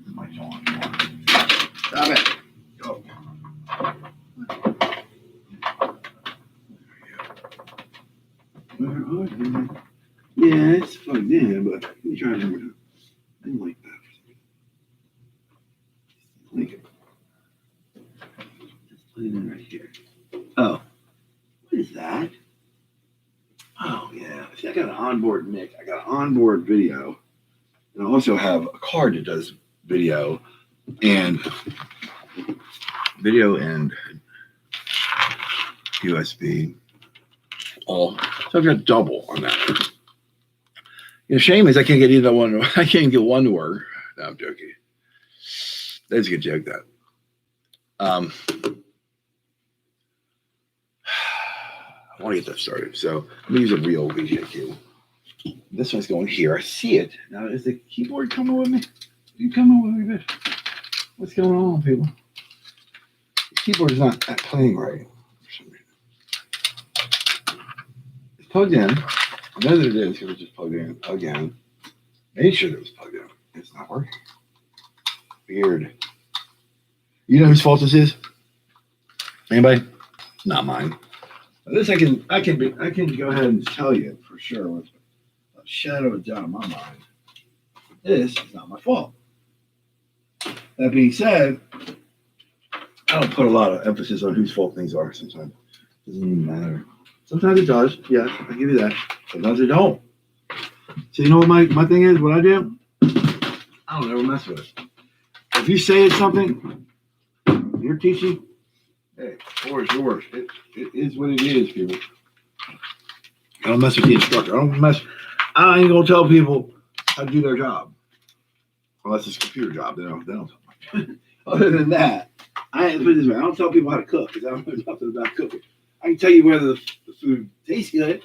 My John. Stop it. Go. Where are you? Yeah, it's plugged in, but let me try it one more time. I didn't like that. Like it. Let's plug it in right here. Oh. is that? Oh yeah. See, I got an onboard mic. I got an onboard video, and I also have a card that does video and USB. All so I've got double on that. Shame is I can't get either one. I can't get one to work. No, I'm joking. That's a good joke. That. I want to get that started. So I'm gonna use a real VGA cable. This one's going here. I see it. Now is the keyboard coming with me? Are you coming with me, bitch? What's going on, people? The keyboard is not playing right for some reason. It's plugged in. I know that it is because it just plugged in again. Made sure that it was plugged in. It's not working. Weird. You know whose fault this is? Anybody? Not mine. This I can go ahead and tell you for sure with a shadow of a doubt in my mind. This is not my fault. That being said, I don't put a lot of emphasis on whose fault things are sometimes. It doesn't even matter. Sometimes it does. Yes, I give you that. Sometimes it don't. So you know what my thing is? What I do? I don't ever mess with it. If you say it's something, you're teaching, hey, yours. It is what it is, people. I don't mess with the instructor. I ain't gonna tell people how to do their job. Unless it's a computer job, they don't tell me. Other than that, I don't tell people how to cook because I don't know nothing about cooking. I can tell you whether the food tastes good.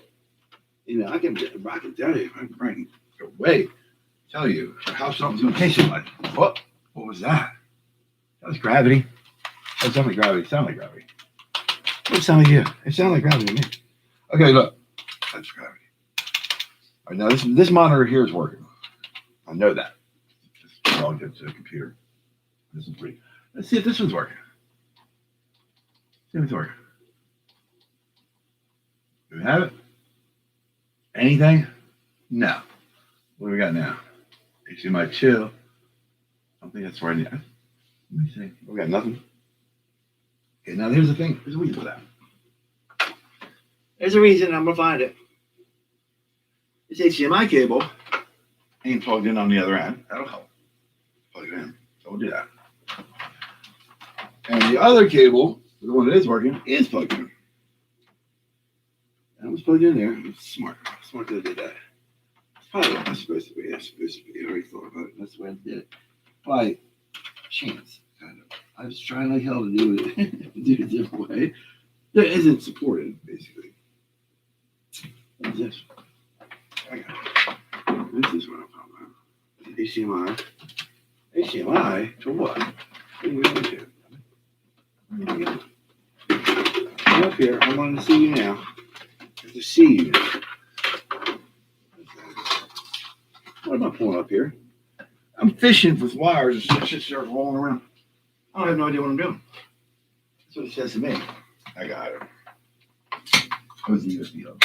I can tell you. I can away tell you how something's gonna taste like. What was that? That was gravity. That sounded like gravity. It sounded like gravity. What sound like you? It sounded like gravity to me. Okay, look. That's gravity. All right, now this monitor here is working. I know that. Just logged into the computer. This is pretty. Let's see if this one's working. See if it's working. Do we have it? Anything? No. What do we got now? HDMI 2. I don't think that's where I need. Let me see. We got nothing. Okay, now here's the thing. There's a reason for that. There's a reason. I'm gonna find it. This HDMI cable ain't plugged in on the other end. That'll help. Plug it in. So we'll do that. And the other cable, the one that is working, is plugged in. That was plugged in there. It's smart. Smart that I did that. It's probably what it's supposed to be. It's supposed to be. I already thought about it. That's the way I did it. By chance, kind of. I was trying like hell to do it a different way. That isn't supported, basically. What is this? I got it. This is what I'm talking about. HDMI. HDMI to what? What are you going to? Come up here. I want to see you now. I have to see you now. What am I pulling up here? I'm fishing with wires and shit start rolling around. I don't have no idea what I'm doing. That's what it says to me. I got it. What's the USB hub?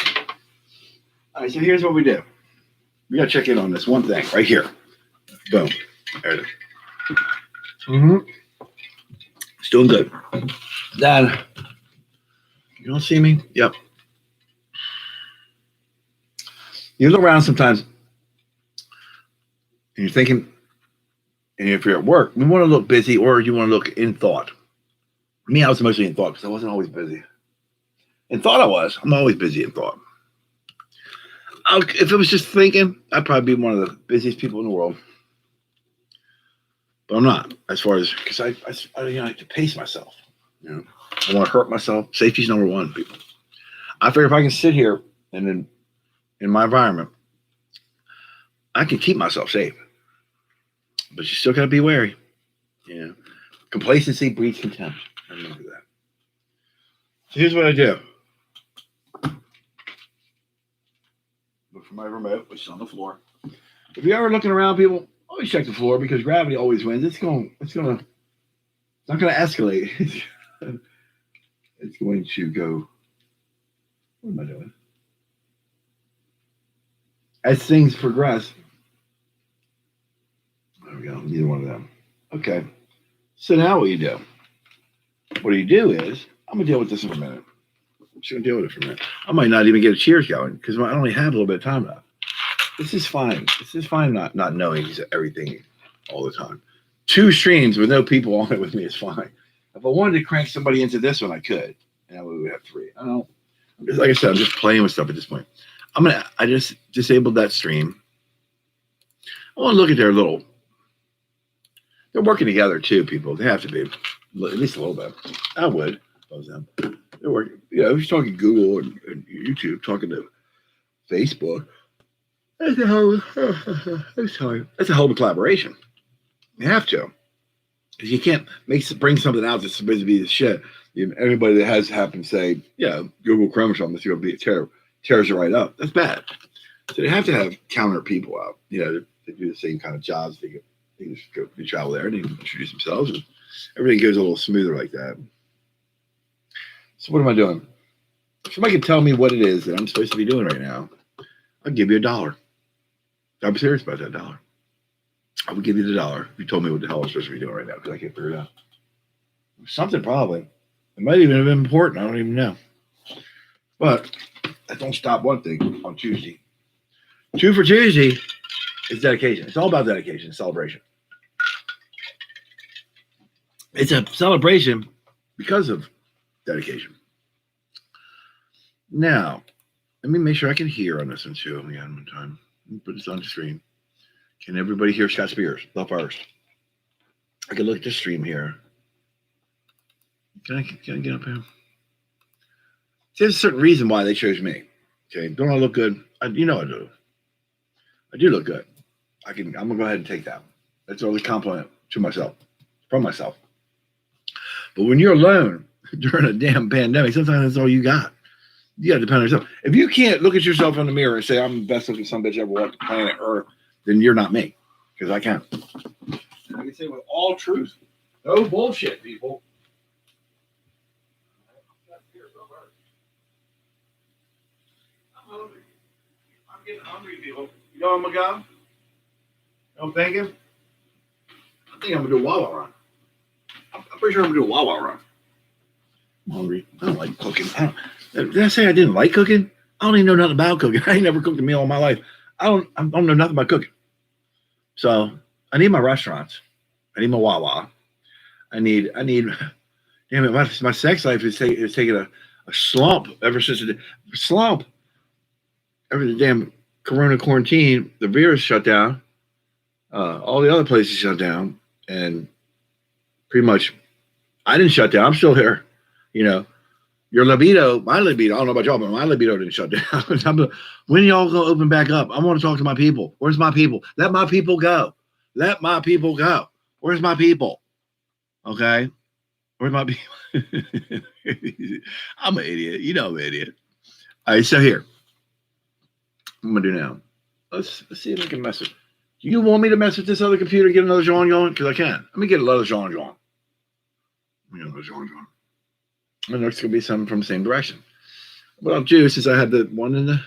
All right, so here's what we do. We got to check in on this one thing right here. Boom. There it is. It's doing good. Then, you don't see me? Yep. You look around sometimes and you're thinking, and if you're at work, you want to look busy or you want to look in thought. For me, I was mostly in thought because I wasn't always busy. In thought I was. I'm always busy in thought. If it was just thinking, I'd probably be one of the busiest people in the world. But I'm not, as far as, because I like to pace myself. I don't want to hurt myself. Safety's number one, people. I figure if I can sit here and then in my environment, I can keep myself safe. But you still got to be wary. Complacency breeds contempt. I remember that. So here's what I do. Look for my remote, which is on the floor. If you're ever looking around, people, always check the floor because gravity always wins. It's not going to escalate. It's going to go. What am I doing? As things progress. There we go. Neither one of them. Okay. So now what you do is, I'm going to deal with this in a minute. just gonna deal with it for a minute. I might not even get a cheers going because I only have a little bit of time left. This is fine. This is fine. Not knowing everything all the time. 2 streams with no people on it with me is fine. If I wanted to crank somebody into this one, I could, and we would have 3. I don't. Like I said, I'm just playing with stuff at this point. I just disabled that stream. I want to look at their little. They're working together too, people. They have to be at least a little bit. I would oppose them. They're working. I was talking Google and YouTube, talking to Facebook. That's a whole. That's a whole collaboration. You have to, because you can't bring something out that's supposed to be the shit. Everybody that has happened to say, Google Chrome or something that's going to be tears it right up. That's bad. So they have to have counter people out. They do the same kind of jobs. They just go travel there and they introduce themselves, and everything goes a little smoother like that. So what am I doing? If somebody can tell me what it is that I'm supposed to be doing right now, I'll give you $1. I'm serious about that $1. I would give you the $1 if you told me what the hell I'm supposed to be doing right now, because I can't figure it out. Something probably. It might even have been important. I don't even know. But that don't stop one thing on Tuesday. 2 for Tuesday is dedication. It's all about dedication, celebration. It's a celebration because of dedication. Now, let me make sure I can hear on this one too. Again, one time. Let me put this on the screen. Can everybody hear Scott Spears? Love first. I can look at the stream here. Can I get up here? There's a certain reason why they chose me. Okay, don't I look good? I do. I do look good. I'm gonna go ahead and take that. That's a compliment to myself, from myself. But when you're alone during a damn pandemic, sometimes that's all you got. You got to depend on yourself. If you can't look at yourself in the mirror and say, I'm the best looking son of a bitch ever walked the planet Earth, then you're not me. Because I can. And I can say with all truth, no bullshit, people. I'm hungry. I'm getting hungry, people. You know I'm a guy? I'm thinking? I think I'm going to do a Wawa run. I'm pretty sure I'm going to do a Wawa run. I'm hungry. I don't like cooking. Did I say I didn't like cooking? I don't even know nothing about cooking. I ain't never cooked a meal in my life. I don't know nothing about cooking. So I need my restaurants. I need my Wawa. I need. Damn it, my sex life is taking a slump ever since the damn Corona quarantine. The beer is shut down. All the other places shut down, and pretty much I didn't shut down. I'm still here. Your libido, my libido, I don't know about y'all, but my libido didn't shut down. When y'all gonna open back up? I want to talk to my people. Where's my people? Let my people go. Let my people go. Where's my people? Okay? Where's my people? I'm an idiot. I'm an idiot. All right, so here. What I'm gonna do now. Let's see if I can mess it. Do you want me to mess with this other computer and get another Jean going? Because I can. Let me get another Jean. Let me get another Jean. And there's going to be some from the same direction. What I'll do, since I have the one in the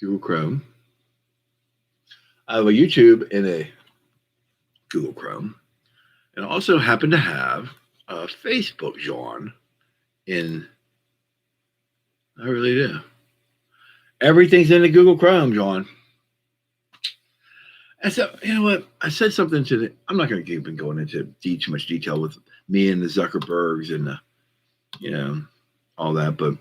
Google Chrome, I have a YouTube in a Google Chrome, and I also happen to have a Facebook John in. I really do. Everything's in the Google Chrome, John. And so, you know what? I said something I'm not going to keep going into too much detail with me and the Zuckerbergs and all that, but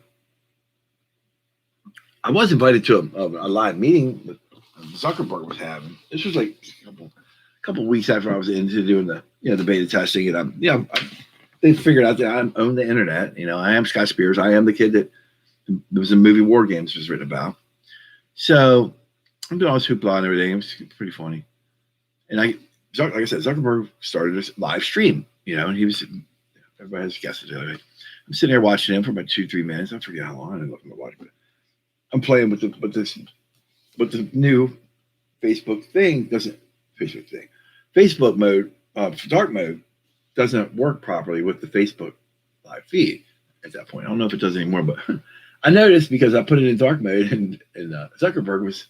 I was invited to a live meeting that Zuckerberg was having. This was like a couple weeks after I was into doing the beta testing, and they figured out that I own the internet. I am Scott Spears. I am the kid that there was a movie War Games was written about. So I'm doing all this hoopla and everything. It was pretty funny. And like I said, Zuckerberg started this live stream, and everybody has guesses. I'm sitting there watching him for about 2-3 minutes. I forget how long I didn't look at my watch, but I'm playing with the new Facebook thing Facebook mode, dark mode doesn't work properly with the Facebook live feed at that point. I don't know if it does anymore, but I noticed because I put it in dark mode and Zuckerberg was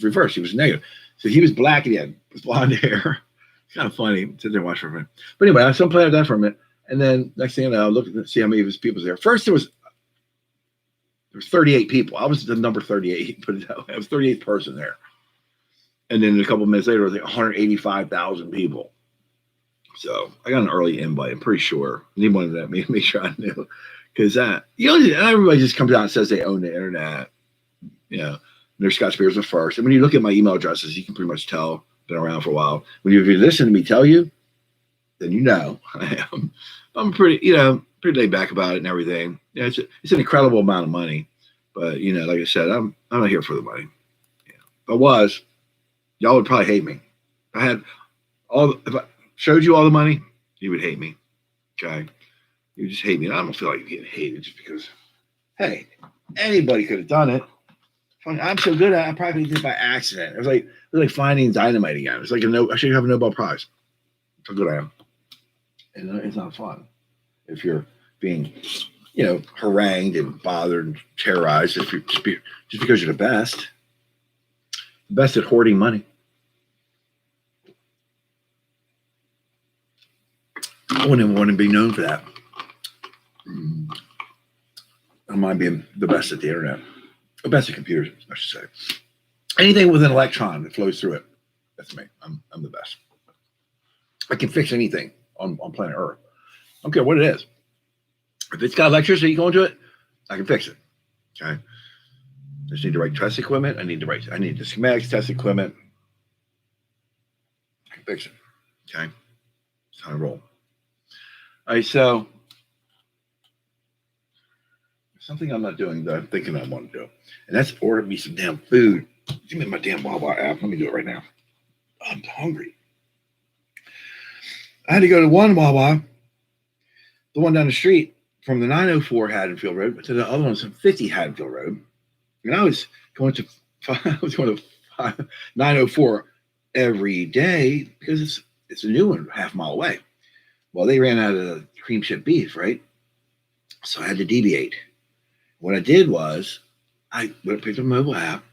reversed. He was negative. So he was black and he had blonde hair. It's kind of funny. Sit there and watch for a minute. But anyway, I was playing with that for a minute. And then next thing you know, look at see how many of his people's there. First, there was 38 people. I was the number 38, put it that way. I was 38th person there. And then a couple of minutes later, it was like 185,000 people. So I got an early invite. I'm pretty sure. He wanted to make sure I knew. Because everybody just comes out and says they own the internet. Their Scott Spears are first. And when you look at my email addresses, you can pretty much tell. Been around for a while. If you listen to me tell you, then you know I am. I'm pretty laid back about it and everything. Yeah, it's an incredible amount of money, but like I said, I'm not here for the money. If I was, y'all would probably hate me. If I showed you all the money, you would hate me. Okay, you just hate me. And I don't feel like you're getting hated just because. Hey, anybody could have done it. I'm so good at it. I probably did it by accident. It was like finding dynamite again. It was like I should have a Nobel Prize. That's how good I am. And it's not fun if you're being, harangued and bothered and terrorized just because you're the best at hoarding money. I wouldn't want to be known for that. I mind being the best at the internet. The best at computers, I should say. Anything with an electron that flows through it, that's me. I'm the best. I can fix anything on planet Earth. I don't care what it is. If it's got electricity going to it, I can fix it. Okay. I just need the right test equipment. I need the schematics test equipment. I can fix it. Okay. It's how I roll. All right, so something I'm not doing that I'm thinking I want to do. And that's order me some damn food. Give me my damn Wawa app. Let me do it right now. I'm hungry. I had to go to one Wawa, the one down the street from the 904 Haddonfield Road to the other one, some 50 Haddonfield Road. And I was going to 904 every day because it's a new one, half a mile away. Well, they ran out of the cream chip beef, right? So I had to deviate. What I did was I picked up a mobile app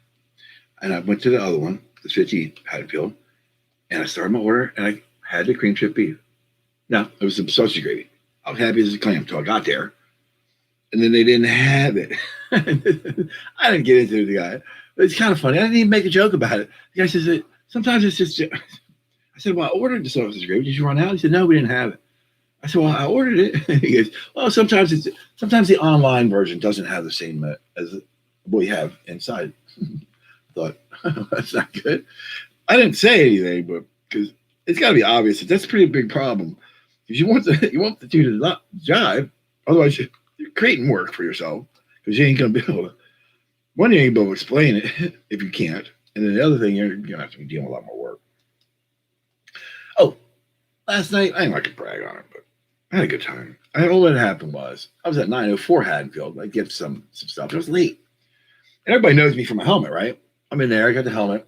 and I went to the other one, the 50 Haddonfield, and I started my order and I had the cream chip beef. Now, it was some sausage gravy. I was happy as a clam until I got there. And then they didn't have it. I didn't get into the guy. But it's kind of funny. I didn't even make a joke about it. The guy says, sometimes it's just, I said, well, I ordered the sausage gravy. Did you run out? He said, no, we didn't have it. I said, well, I ordered it. He goes, well, sometimes the online version doesn't have the same as what you have inside. I thought, that's not good. I didn't say anything, but because it's got to be obvious that that's a pretty big problem. Because you want the two to not jive, otherwise you're creating work for yourself. Because you ain't gonna be able to. One, you ain't able to explain it if you can't, and then the other thing, you're gonna have to be dealing with a lot more work. Oh, last night I ain't like to brag on it, but I had a good time. All that happened was I was at 904 Haddonfield. I get some stuff. It was late, and everybody knows me from my helmet, right? I'm in there. I got the helmet,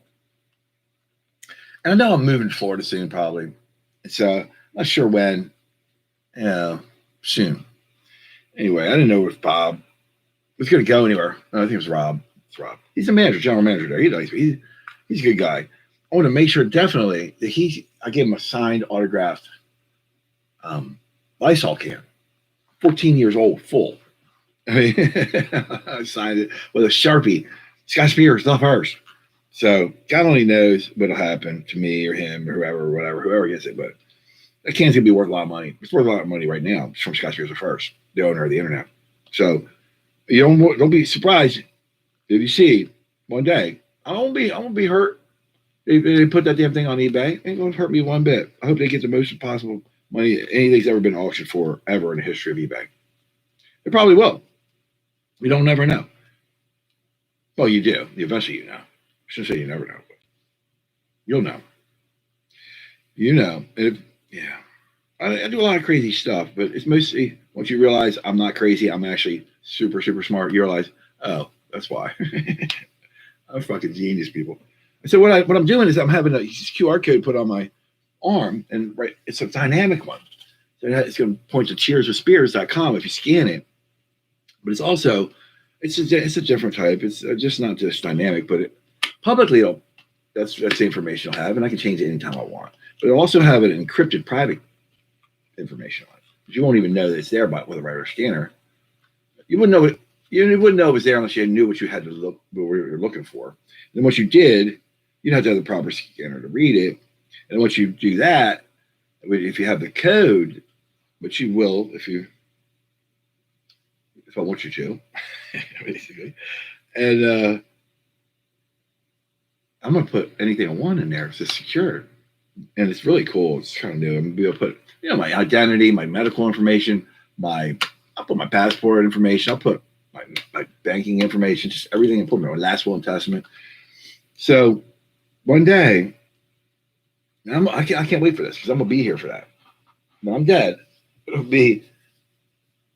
and I know I'm moving to Florida soon, probably. So not sure when. Soon. Anyway, I didn't know if Bob was going to go anywhere. No, I think it was Rob. It's Rob. He's the manager, general manager there. He's a good guy. I want to make sure definitely that I gave him a signed, autographed Lysol can. 14 years old, full. I mean, I signed it with a Sharpie. Scott Spears, not hers. So God only knows what'll happen to me or him or whoever gets it, but that can's gonna be worth a lot of money. It's worth a lot of money right now. It's from Scott Spears first, the owner of the internet. So you don't be surprised if you see one day. I won't be hurt if they put that damn thing on eBay. Ain't gonna hurt me one bit. I hope they get the most possible money anything's ever been auctioned for ever in the history of eBay. It probably will. We don't never know. Well, you do. Eventually you know. I shouldn't say you never know, but you'll know. You know. Yeah. I do a lot of crazy stuff, but it's mostly once you realize I'm not crazy, I'm actually super, super smart, you realize, oh, that's why. I'm a fucking genius, people. And so what I'm doing is I'm having a QR code put on my arm, and right, it's a dynamic one. So it's going to point to cheerswithspears.com if you scan it. But it's also, it's a different type. It's just not just dynamic, but publicly, that's the information I'll have, and I can change it anytime I want. But it'll also have an encrypted private information on it. But you won't even know that it's there with a regular scanner. You wouldn't know it. You wouldn't know it was there unless you knew what you had to look, what you were looking for. And then once you did, you'd have to have the proper scanner to read it. And once you do that, if you have the code, which you will if I want you to, basically. And I'm gonna put anything I want in there because it's secured, and it's really cool. It's kind of new. I'm gonna be able to put, my identity, my medical information, I'll put my passport information. I'll put my banking information, just everything. I put my last will and testament. So one day, and I can't wait for this because I'm gonna be here for that. When I'm dead, it'll be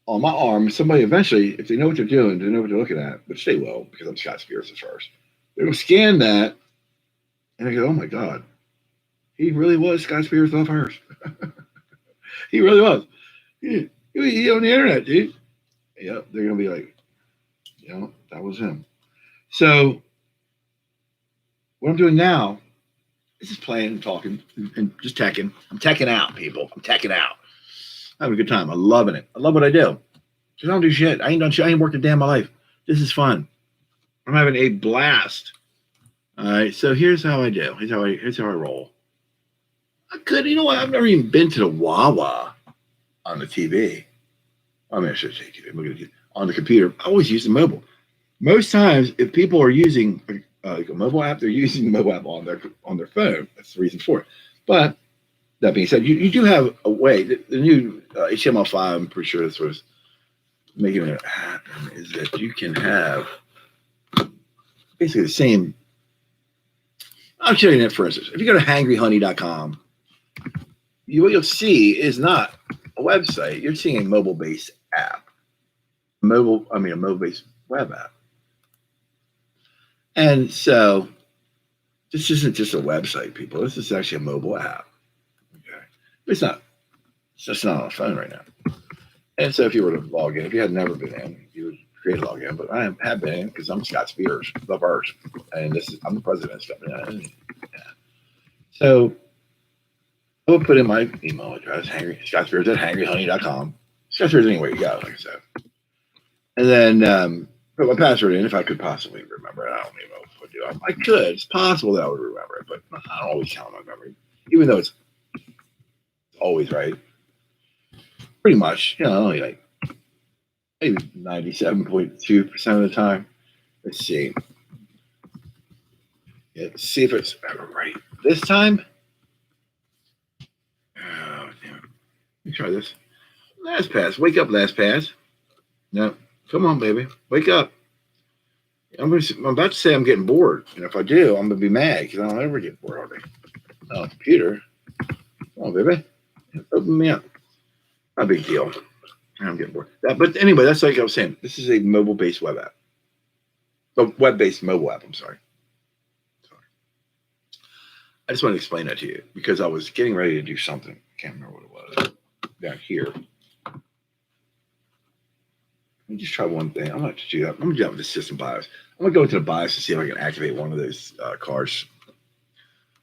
on my arm. Somebody eventually, if they know what they're doing, they know what they're looking at, which they will because I'm Scott Spears at first. They will scan that and I go, oh my God, he really was Scott Spears the first. He really was. He on the internet, dude. Yep, they're gonna be like, that was him. So what I'm doing now is just playing and talking and just teching. I'm teching out, people. I'm teching out. I'm having a good time. I'm loving it. I love what I do. Because I don't do shit. I ain't done shit. I ain't worked a day in my life. This is fun. I'm having a blast. All right. So here's how I do. Here's how I roll. I could, you know what? I've never even been to the Wawa on the TV. I mean, I should say TV. On the computer. I always use the mobile. Most times, if people are using like a mobile app, they're using the mobile app on their phone. That's the reason for it. But that being said, you do have a way. The new HTML5, I'm pretty sure this was making it happen, is that you can have basically the same. I'll show you that, for instance. If you go to hangryhoney.com, what you'll see is not a website. You're seeing a mobile-based app. A mobile-based web app. And so this isn't just a website, people. This is actually a mobile app. Okay. But it's just not on a phone right now. And so if you were to log in, if you had never been in, you would create a login. But I have been in because I'm Scott Spears, the first. And I'm the president of stuff. Yeah. So I would put in my email address, scottspears@hangryhoney.com. Scott Spears anywhere you go, like I said. And then put my password in if I could possibly remember it. I don't even know if I do. I could. It's possible that I would remember it, but I don't always count on my memory, even though it's always right. Pretty much, only like maybe 97.2% of the time. Let's see. Yeah, let's see if it's ever right this time. Oh, damn it. Let me try this. LastPass. Wake up, LastPass. No. Come on, baby. Wake up. I'm about to say I'm getting bored. And if I do, I'm going to be mad because I don't ever get bored all day. Oh, computer. Come on, baby. Open me up. Not a big deal. I'm getting bored. But anyway, that's like I was saying. This is a mobile-based web app. A web-based mobile app, I'm sorry. I just want to explain that to you because I was getting ready to do something. I can't remember what it was. Down here. Let me just try one thing. I'm going to do that. I'm going to do that with the system BIOS. I'm going to go into the BIOS to see if I can activate one of those cards.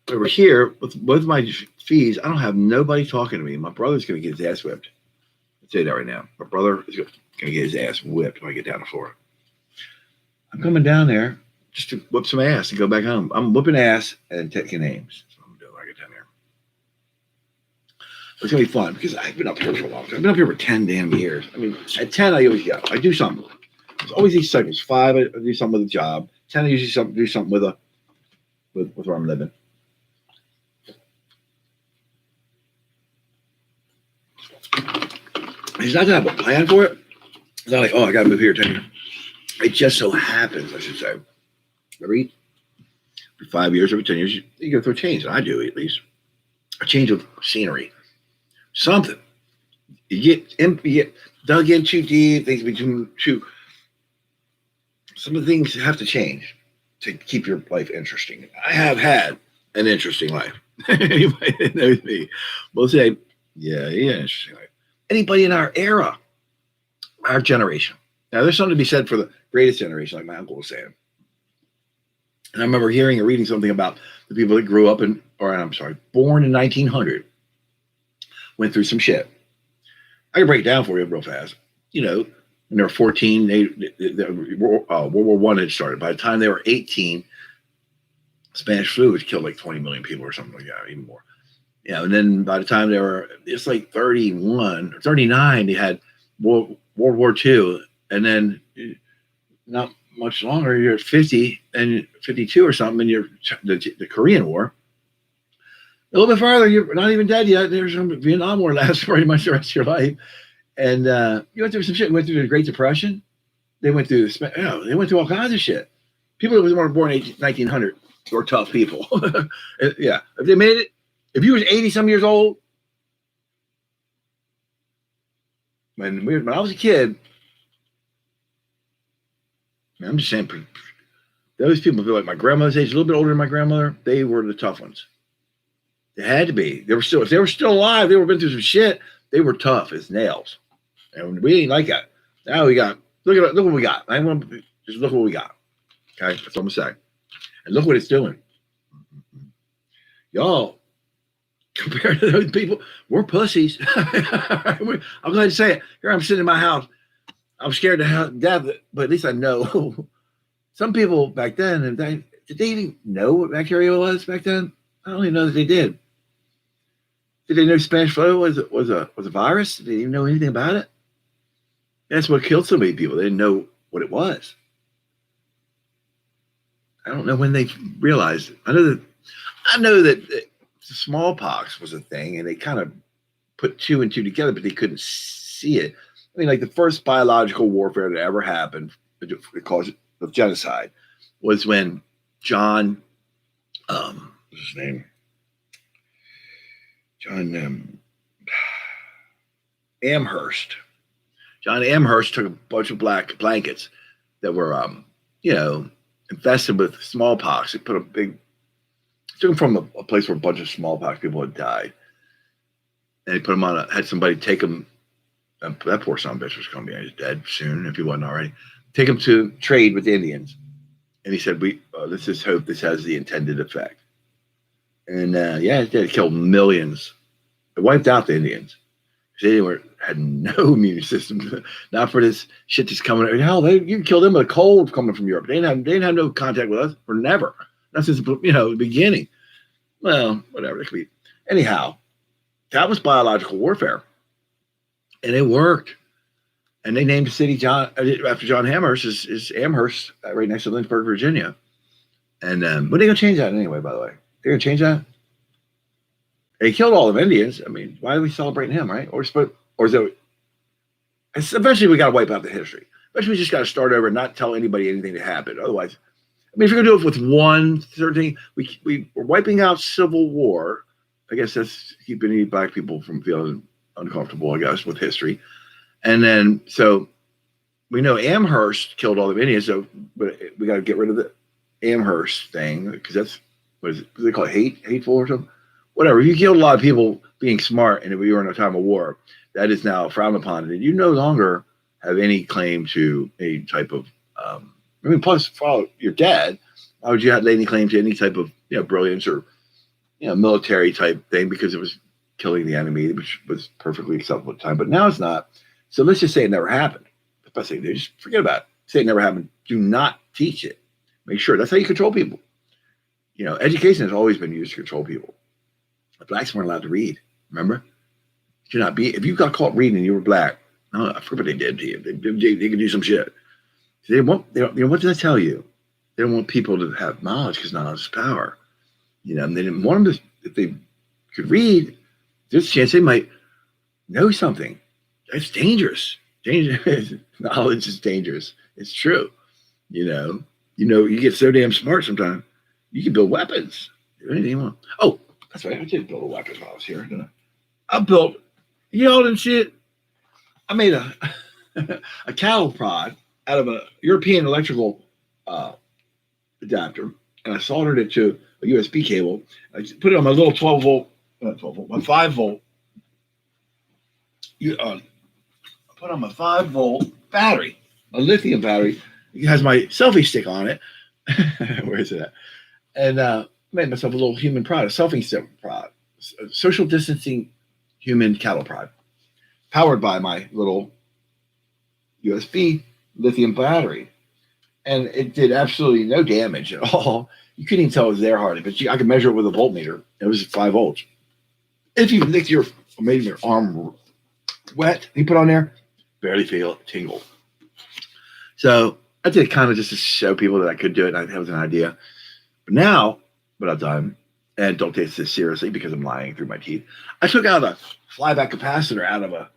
Over here, with my fees, I don't have nobody talking to me. My brother's going to get his ass whipped. I'll tell you that right now. My brother is going to get his ass whipped when I get down to Florida. I'm coming down there just to whip some ass and go back home. I'm whooping ass and taking names. That's what I'm doing when I get down there. It's going to be fun because I've been up here for a long time. I've been up here for 10 damn years. I mean, at 10, I always go. I do something. There's always these cycles. 5, I do something with a job. 10, I usually do something with where I'm living. It's not that I have a plan for it. It's not like, I got to move here 10 years. It just so happens, I should say. Every 5 years, every 10 years, you go through a change. I do, at least. A change of scenery. Something. You get dug in too deep, things become too. Some of the things have to change to keep your life interesting. I have had an interesting life. Anybody that knows me will say, yeah, interesting life. Anybody in our era, our generation. Now, there's something to be said for the greatest generation, like my uncle was saying. And I remember hearing or reading something about the people that grew up born in 1900, went through some shit. I can break it down for you real fast. You know, when they were 14, World War One had started. By the time they were 18, Spanish flu had killed like 20 million people or something like that, even more. Yeah, and then by the time they were, it's like 31 or 39, they had World War Two, and then not much longer, you're at 50 and 52 or something, and you're the Korean War. A little bit farther, you're not even dead yet. There's some Vietnam War lasts pretty much the rest of your life, and you went through some shit. You went through the Great Depression. They went through, they went through all kinds of shit. People that were born in 1900 were tough people. Yeah, if they made it, if you was 80 some years old, when I was a kid, I'm just saying, those people feel like my grandmother's age, a little bit older than my grandmother, they were the tough ones. They had to be. They were still, if they were still alive, they were been through some shit. They were tough as nails, and we ain't like that. Now we got look what we got. I want to just look what we got. Okay, that's what I'm gonna say, and look what it's doing. Y'all, compared to those people, we're pussies. I'll go ahead and say it. Here I'm sitting in my house. I'm scared to death, but at least I know. Some people back then, did they even know what bacteria was back then? I don't even know that they did. Did they know Spanish flu was a virus? Did they even know anything about it? That's what killed so many people. They didn't know what it was. I don't know when they realized it. I know that smallpox was a thing, and they kind of put two and two together, but they couldn't see it. I mean, like the first biological warfare that ever happened, because of genocide, was when John, what's his name? John Amherst. John Amherst took a bunch of black blankets that were, infested with smallpox. He took them from a place where a bunch of smallpox people had died, and he put them on. Had somebody take them. That poor son of a bitch was going to be dead soon if he wasn't already. Take him to trade with the Indians, and he said, let's just hope this has the intended effect." And it did. It killed millions. It wiped out the Indians. They had no immune system, not for this shit that's coming. Hell, you can kill them with a cold coming from Europe. They didn't have no contact with us for never. Not since the beginning. Well, whatever it could be. Anyhow, that was biological warfare, and it worked. And they named the city after John Amherst is Amherst, right next to Lynchburg, Virginia. And when are they gonna change that anyway? By the way, they're gonna change that. They killed all of Indians. I mean, why are we celebrating him, right? Or is it? Eventually, we got to wipe out the history. Eventually, we just got to start over and not tell anybody anything that happened. Otherwise, I mean, if you're gonna do it with one certain thing, we're wiping out Civil War. I guess that's keeping any black people from feeling uncomfortable, I guess, with history. And then, so we know Amherst killed all the Indians, so but we got to get rid of the Amherst thing because that's what do they call it, hateful or something? Whatever. If you killed a lot of people being smart, and if we were in a time of war, that is now frowned upon, and you no longer have any claim to any type of. Plus, you're dead. Why would you lay any claim to any type of brilliance or military type thing because it was killing the enemy, which was perfectly acceptable at the time. But now it's not. So let's just say it never happened. The best thing to do, just forget about it. Say it never happened. Do not teach it. Make sure. That's how you control people. Education has always been used to control people. The blacks weren't allowed to read. Remember? If you got caught reading and you were black, I forget what they did to you. They could do some shit. What did I tell you? They don't want people to have knowledge because knowledge is power. And they didn't want them to, if they could read, there's a chance they might know something. That's dangerous. Knowledge is dangerous. It's true. You get so damn smart sometimes. You can build weapons. Do anything you want. Oh, that's right. I did build a weapon while I was here. Didn't I built, y'all didn't see it. I made a cattle prod out of a European electrical adapter, and I soldered it to a USB cable. I put it on my little 12 volt, my 5 volt. I put on my 5 volt battery, a lithium battery. It has my selfie stick on it. Where is it at? And made myself a little human prod, a selfie stick prod, a social distancing human cattle prod. powered by my little USB lithium battery. And it did absolutely no damage at all. You couldn't even tell it was there hardly, but I could measure it with a voltmeter. It was 5 volts. If you think your made your arm wet, you put on there, barely feel it tingle. So I did kind of just to show people that I could do it. And that was an idea. But now, what I've done, and don't take this seriously because I'm lying through my teeth, I took out a flyback capacitor out of a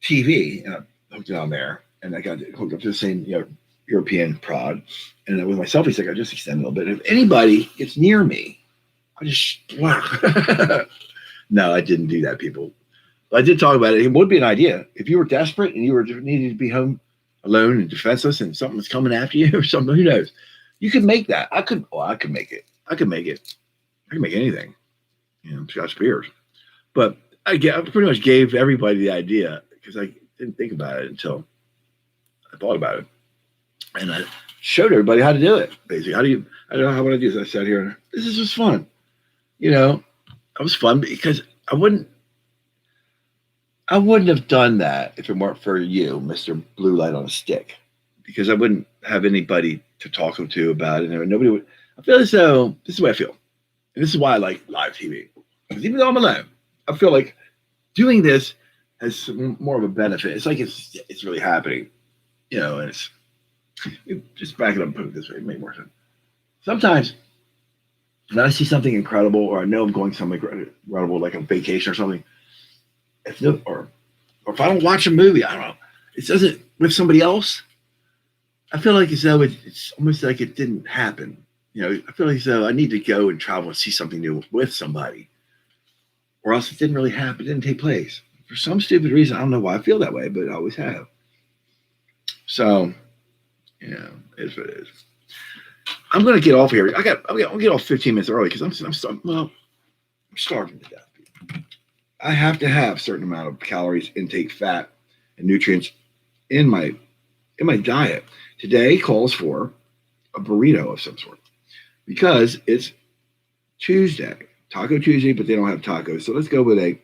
TV and I hooked it on there, and I got it hooked up to the same European prod. And then with my selfie stick, I just extend a little bit. If anybody gets near me, I just no, I didn't do that, people. But I did talk about it. It would be an idea if you were desperate and you were needing to be home alone and defenseless, and something was coming after you or something. Who knows? You could make that. I could make it. I could make anything. Scott Spears. But I pretty much gave everybody the idea because I didn't think about it until I thought about it. And I showed everybody how to do it, basically. I don't know how would I do this. I sat here and this is just fun. It was fun because I wouldn't have done that if it weren't for you, Mr. Blue Light on a Stick, because I wouldn't have anybody to talk to about it. And nobody would. I feel as though this is the way I feel. And this is why I like live TV. Because even though I'm alone, I feel like doing this has more of a benefit. It's like it's really happening, and it's just back it up and put it this way. It make more sense. Sometimes when I see something incredible, or I know I'm going somewhere incredible, like a vacation or something, or if I don't watch a movie, I don't know, it doesn't with somebody else, I feel like as though it's almost like it didn't happen. I feel like as though I need to go and travel and see something new with somebody, or else it didn't really happen. It didn't take place. For some stupid reason, I don't know why I feel that way, but I always have. So, it is what it is. I'm going to get off here. I'll get off 15 minutes early because I'm starving to death. I have to have a certain amount of calories, intake, fat, and nutrients in my diet. Today calls for a burrito of some sort because it's Tuesday, Taco Tuesday, but they don't have tacos. So let's go with a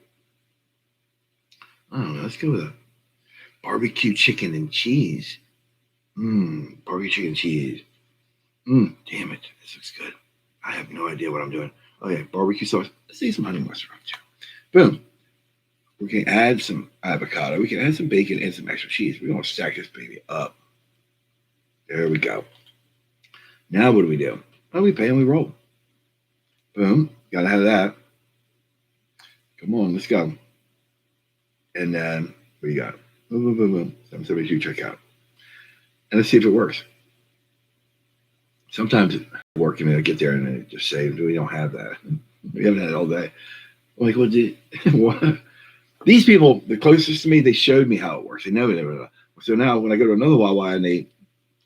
barbecue chicken and cheese. Barbecue chicken and cheese. Damn it. This looks good. I have no idea what I'm doing. Okay, barbecue sauce. Let's see some honey mustard on too. Boom. We can add some avocado. We can add some bacon and some extra cheese. We're going to stack this baby up. There we go. Now what do we do? Well, we pay and we roll. Boom. Got to have that. Come on, let's go. And then what do you got? Boom, boom, boom, boom. 772 checkout. And let's see if it works. Sometimes it works, and I get there and they just say, we don't have that. We haven't had it all day. I'm like, what? These people, the closest to me, they showed me how it works. They know it. So now when I go to another Wawa and they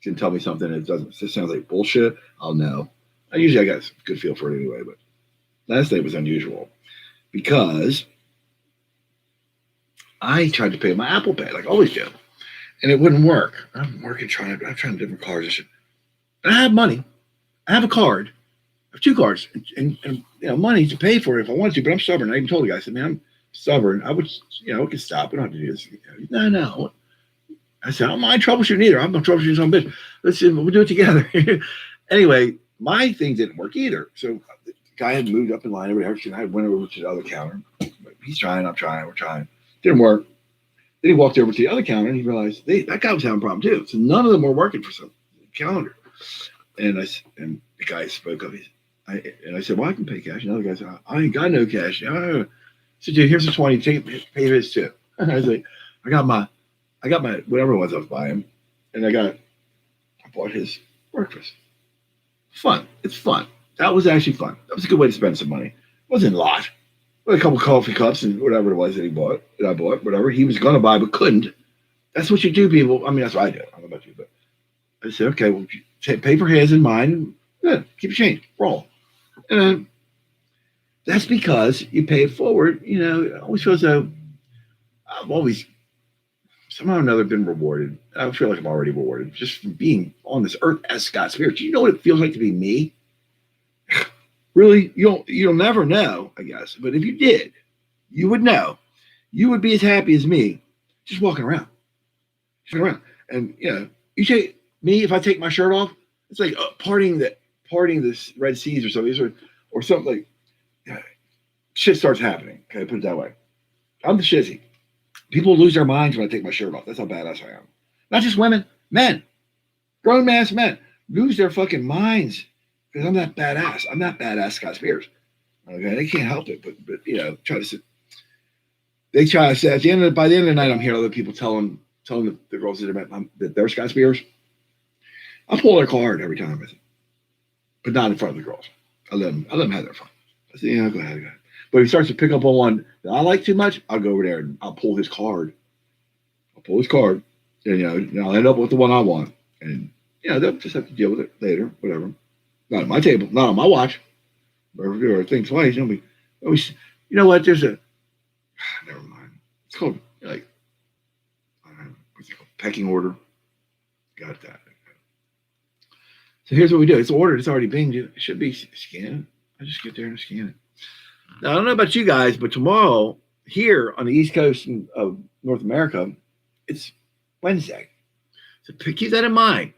can tell me something that just sounds like bullshit, I'll know. I got a good feel for it anyway, but last night was unusual because I tried to pay my Apple Pay like I always do, and it wouldn't work. I'm trying different cards and shit. And I have money. I have a card. I have 2 cards and money to pay for it if I wanted to, but I'm stubborn. I even told the guy, I said, man, I'm stubborn. I would, we could stop. We don't have to do this. No. I said, I don't mind troubleshooting either. I'm not troubleshooting some bitch. We'll do it together. Anyway, my thing didn't work either. So the guy had moved up in line every direction. I went over to the other counter. He's trying, I'm trying, we're trying. Didn't work. Then he walked over to the other counter and he realized that guy was having a problem too. So none of them were working for some calendar. And the guy spoke up. I said, well, I can pay cash. And the other guy said, I ain't got no cash. I said, dude, here's the 20. Pay this too. I was like, I got my whatever it was I was buying, and I bought his breakfast. Fun. It's fun. That was actually fun. That was a good way to spend some money. It wasn't a lot. A couple coffee cups and whatever it was that I bought, whatever he was going to buy but couldn't. That's what you do, people. I mean, that's what I do. I don't know about you, but I said, okay, well, pay for his and mine, and good. Keep your change. Roll. And that's because you pay it forward. I always feel as though I've always somehow or another been rewarded. I feel like I'm already rewarded just from being on this earth as Scott Spears. Do you know what it feels like to be me? Really? You'll never know, I guess. But if you did, you would know. you would be as happy as me just walking around. Just walking around. And you take me, if I take my shirt off, it's like parting the Red Seas or something, or something like shit starts happening. Okay, put it that way. I'm the shizzy. People lose their minds when I take my shirt off. That's how badass I am. Not just women, men, grown ass men lose their fucking minds because I'm that badass. I'm not badass Scott Spears. Okay, they can't help it, but try to sit. They try to say by the end of the night, I'm hearing other people telling the girls that they're Scott Spears. I pull their card every time, but not in front of the girls. I let them have their fun. I say, go ahead. But if he starts to pick up on one that I like too much, I'll go over there and I'll pull his card. And I'll end up with the one I want, and they'll just have to deal with it later, whatever. Not at my table, not on my watch. Or think twice. You know what? There's a never mind. It's called like I don't know, what's it called? Pecking order. Got that. So here's what we do. It's ordered. It's already binged. It should be scanned. I just get there and scan it. Now, I don't know about you guys, but tomorrow here on the East Coast of North America, it's Wednesday. So keep that in mind.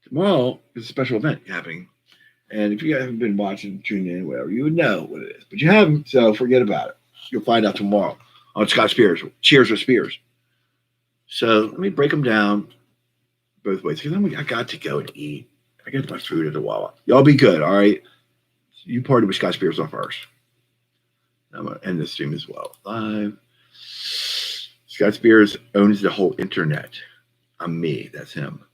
Tomorrow is a special event happening. And if you haven't been watching, tuning in, whatever, you would know what it is. But you haven't, so forget about it. You'll find out tomorrow on Scott Spears. Cheers with Spears. So let me break them down both ways. Because I got to go and eat. I get my food at the Wawa. Y'all be good, all right? You party with Scott Spears on first. I'm going to end this stream as well. Live. Scott Spears owns the whole internet. I'm me. That's him.